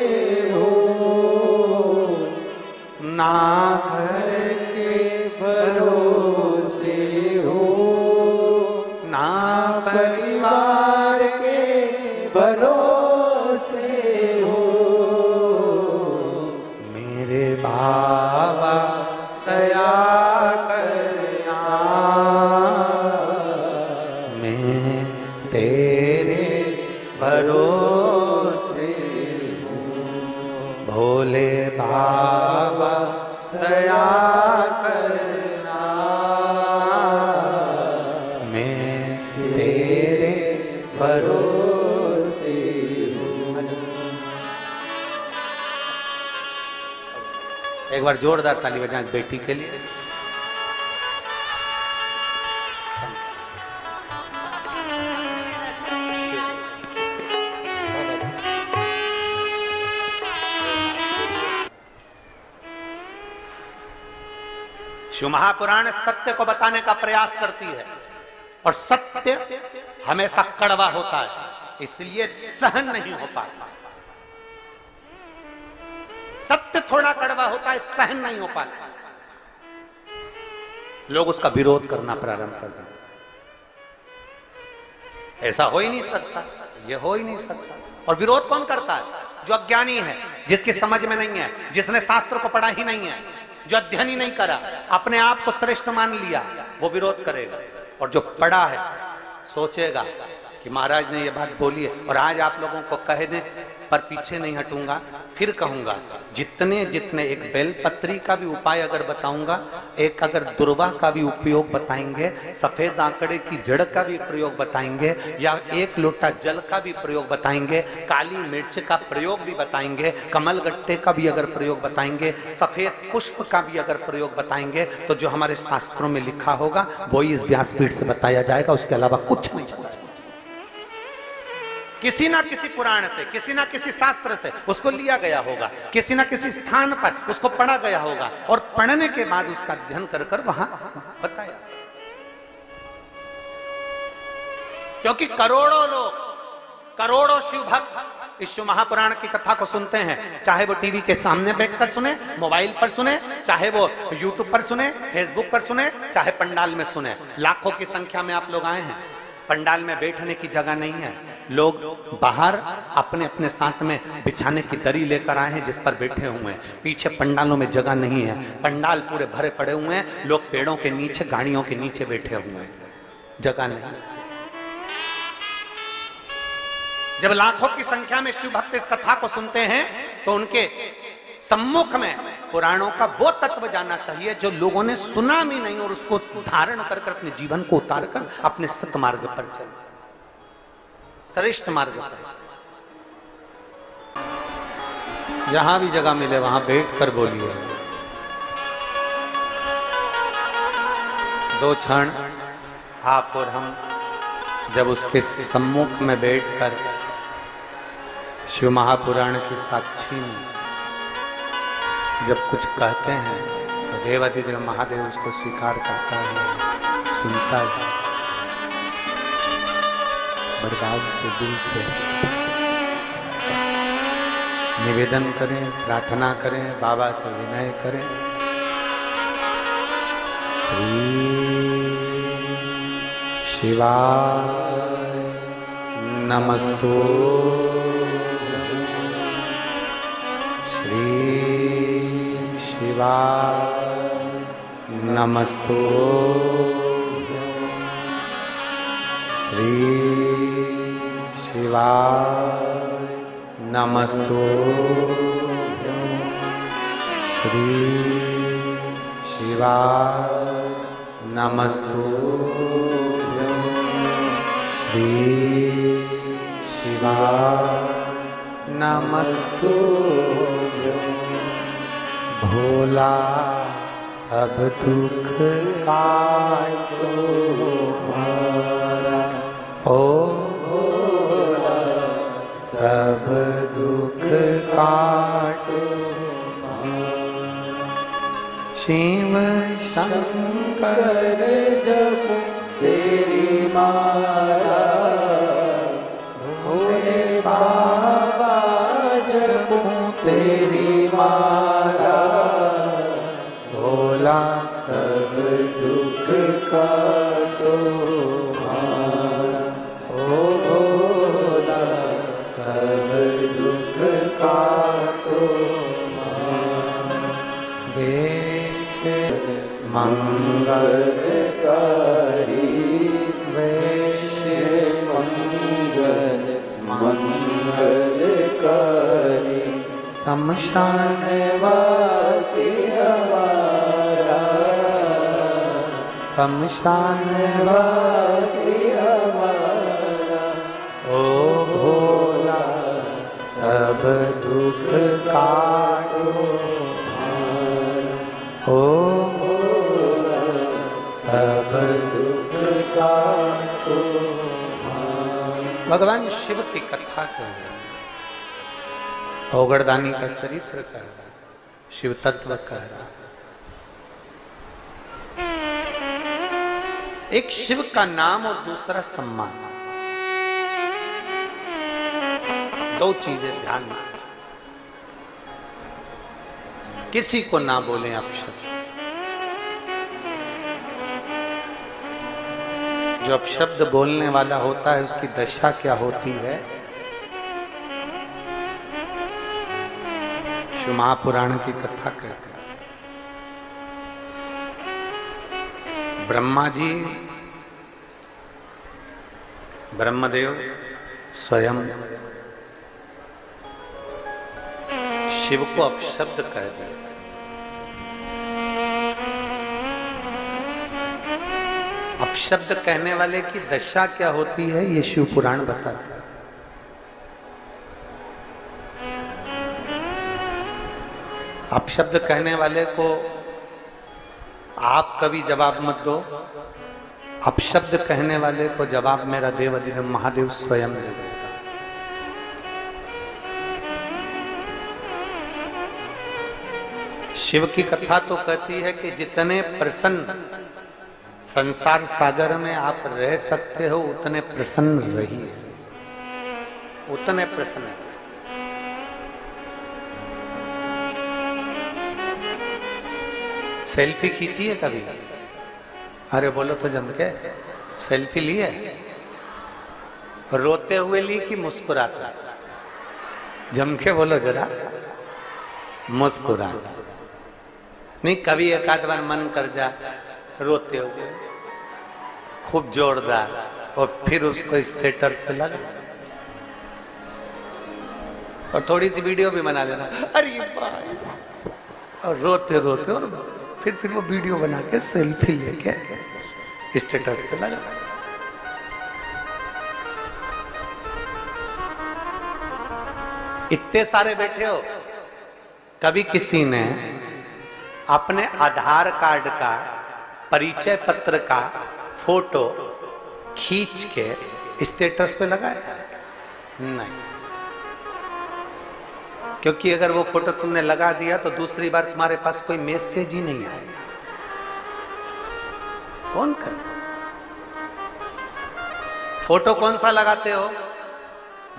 हूँ, ना घर के भरोसे हूँ, ना परिवार के भरोसे हूँ। मेरे बाबा दया करना, मैं तेरे भरोसे हूँ। भोले बाबा दया करना, मैं तेरे भरोसे हूँ। एक बार जोरदार ताली बजाएं इस बेटी के लिए। शिव महापुराण सत्य को बताने का प्रयास करती है और सत्य हमेशा कड़वा होता है, इसलिए सहन नहीं हो पाता। सत्य थोड़ा कड़वा होता है, सहन नहीं हो पाता, लोग उसका विरोध करना प्रारंभ कर देते। ऐसा हो ही नहीं सकता, ये हो ही नहीं सकता। और विरोध कौन करता है? जो अज्ञानी है, जिसकी समझ में नहीं है, जिसने शास्त्र को पढ़ा ही नहीं है, जो अध्ययन ही नहीं करा, अपने आप को श्रेष्ठ मान लिया, वो विरोध करेगा। और जो पढ़ा है सोचेगा कि महाराज ने ये बात बोली है और आज आप लोगों को कह दें, पर पीछे नहीं हटूंगा, फिर कहूंगा। जितने जितने एक बेलपत्री का भी उपाय अगर बताऊंगा, एक अगर दुर्वा का भी उपयोग बताएंगे, सफेद आंकड़े की जड़ का भी प्रयोग बताएंगे, या एक लोटा जल का भी प्रयोग बताएंगे, काली मिर्च का प्रयोग भी बताएंगे, कमल गट्टे का भी अगर प्रयोग बताएंगे, सफेद पुष्प का भी अगर प्रयोग बताएंगे, तो जो हमारे शास्त्रों में लिखा होगा वही इस व्यासपीठ से बताया जाएगा, उसके अलावा कुछ नहीं चलेगा। किसी ना किसी पुराण से, किसी ना किसी शास्त्र से उसको लिया गया होगा, किसी ना किसी स्थान पर उसको पढ़ा गया होगा, और पढ़ने के बाद उसका अध्ययन कर कर वहां बताया। क्योंकि करोड़ों लोग, करोड़ों शिव भक्त इस शिव महापुराण की कथा को सुनते हैं, चाहे वो टीवी के सामने बैठकर सुने, मोबाइल पर सुने, चाहे वो यूट्यूब पर सुने, फेसबुक पर सुने, चाहे पंडाल में सुने। लाखों की संख्या में आप लोग आए हैं, पंडाल में बैठने की जगह नहीं है, लोग बाहर अपने अपने साथ में बिछाने की दरी लेकर आए हैं जिस पर बैठे हुए हैं। पीछे पंडालों में जगह नहीं है, पंडाल पूरे भरे पड़े हुए हैं, लोग पेड़ों के नीचे, गाड़ियों के नीचे बैठे हुए हैं, जगह नहीं। जब लाखों की संख्या में शिव भक्त इस कथा को सुनते हैं तो उनके सम्मुख में पुराणों का वो तत्व जाना चाहिए जो लोगों ने सुना भी नहीं, और उसको धारण कर अपने जीवन को उतार कर अपने सत मार्ग पर चल, श्रेष्ठ मार्ग पर। जहां भी जगह मिले वहां बैठ कर बोलिए। दो क्षण आप और हम जब उसके सम्मुख में बैठकर शिव महापुराण की साक्षी में जब कुछ कहते हैं तो देवाधिदेव महादेव उसको स्वीकार करता है, सुनता है, बड़भाव से, दिल से निवेदन करें, प्रार्थना करें, बाबा से विनय करें। श्री शिवाय नमस्तु। शिवाय नमस्तु। श्री शिवाय नमस्तु। श्री शिवाय नमस्तु। श्री शिवाय नमस्तु। भोला सब दुख काटो हमारा, ओ भोला सब दुख काटो हमारा। शिव शंकर जपो तेरी माला, भोले बाबा जपो तेरी माला, भोला सब दुख काटो हमारा, ओ भोला सब दुख काटो हमारा। वैश्य मंगलकारी, वैश्य मंगल मंगलकारी, शमशान वासी हमारा, शमशान वासी हमारा, ओ भोला सब दुख काटो हमारा, ओ भोला सब दुख काटो हमारा। भगवान शिव की कथा कर रहे हैं, औगड़दानी का चरित्र कह रहा, शिव तत्व कह रहा। एक शिव का नाम और दूसरा सम्मान, दो चीजें ध्यान में। किसी को ना बोलें अपशब्द, जो अपशब्द बोलने वाला होता है उसकी दशा क्या होती है शिव महापुराण की कथा कहते हैं। ब्रह्मा जी, ब्रह्मदेव स्वयं शिव को अपशब्द कह दिया। अपशब्द कहने वाले की दशा क्या होती है ये शिव पुराण बताता है। अपशब्द कहने वाले को आप कभी जवाब मत दो, अपशब्द कहने वाले को जवाब मेरा देव अधिदेव महादेव स्वयं दे देता। शिव की कथा तो कहती है कि जितने प्रसन्न संसार सागर में आप रह सकते हो उतने प्रसन्न रहिए, उतने प्रसन्न। सेल्फी खींची है कभी? अरे बोलो तो जम के, सेल्फी ली है? रोते हुए ली कि मुस्कुराते? जम के बोलो जरा, मुस्कुरा। नहीं, कभी एक आध बार मन कर जा रोते हुए खूब जोरदार, और फिर उसको स्टेटस पे लगा और थोड़ी सी वीडियो भी बना लेना, अरे भाई, और रोते रोते, और फिर वो वीडियो बना के सेल्फी लेके स्टेटस पे लगा। इतने सारे बैठे हो, कभी किसी ने अपने आधार कार्ड का, परिचय पत्र का फोटो खींच के स्टेटस पे लगाया? नहीं, क्योंकि अगर वो फोटो तुमने लगा दिया तो दूसरी बार तुम्हारे पास कोई मैसेज ही नहीं आएगा। कौन कर? फोटो कौन सा लगाते हो?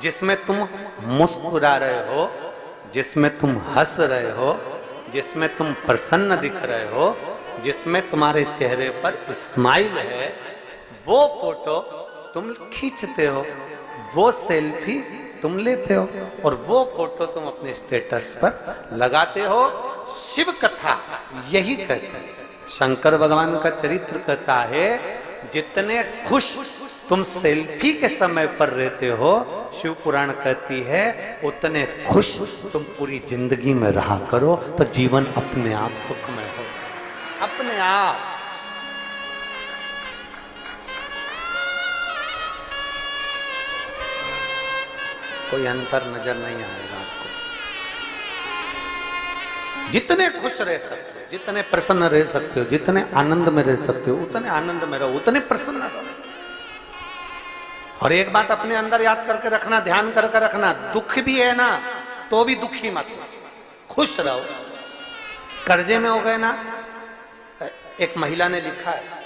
जिसमें तुम मुस्कुरा रहे हो, जिसमें तुम हंस रहे हो, जिसमें तुम प्रसन्न दिख रहे हो, जिसमें तुम्हारे चेहरे पर स्माइल है, वो फोटो तुम खींचते हो, वो सेल्फी तुम लेते हो, और वो फोटो तुम अपने स्टेटस पर लगाते हो। शिव कथा यही कहते हैं, शंकर भगवान का चरित्र कहता है, जितने खुश तुम सेल्फी के समय पर रहते हो, शिव पुराण कहती है, उतने खुश तुम पूरी जिंदगी में रहा करो, तो जीवन अपने आप सुखमय हो, अपने आप। कोई अंतर नजर नहीं आएगा आपको। जितने खुश रह सकते हो, जितने प्रसन्न रह सकते हो, जितने आनंद में रह सकते हो, उतने आनंद में रहो, उतने प्रसन्न रहो। और एक बात अपने अंदर याद करके रखना, ध्यान करके रखना, दुख भी है ना तो भी दुखी मत, खुश रहो। कर्जे में हो गए ना, एक महिला ने लिखा है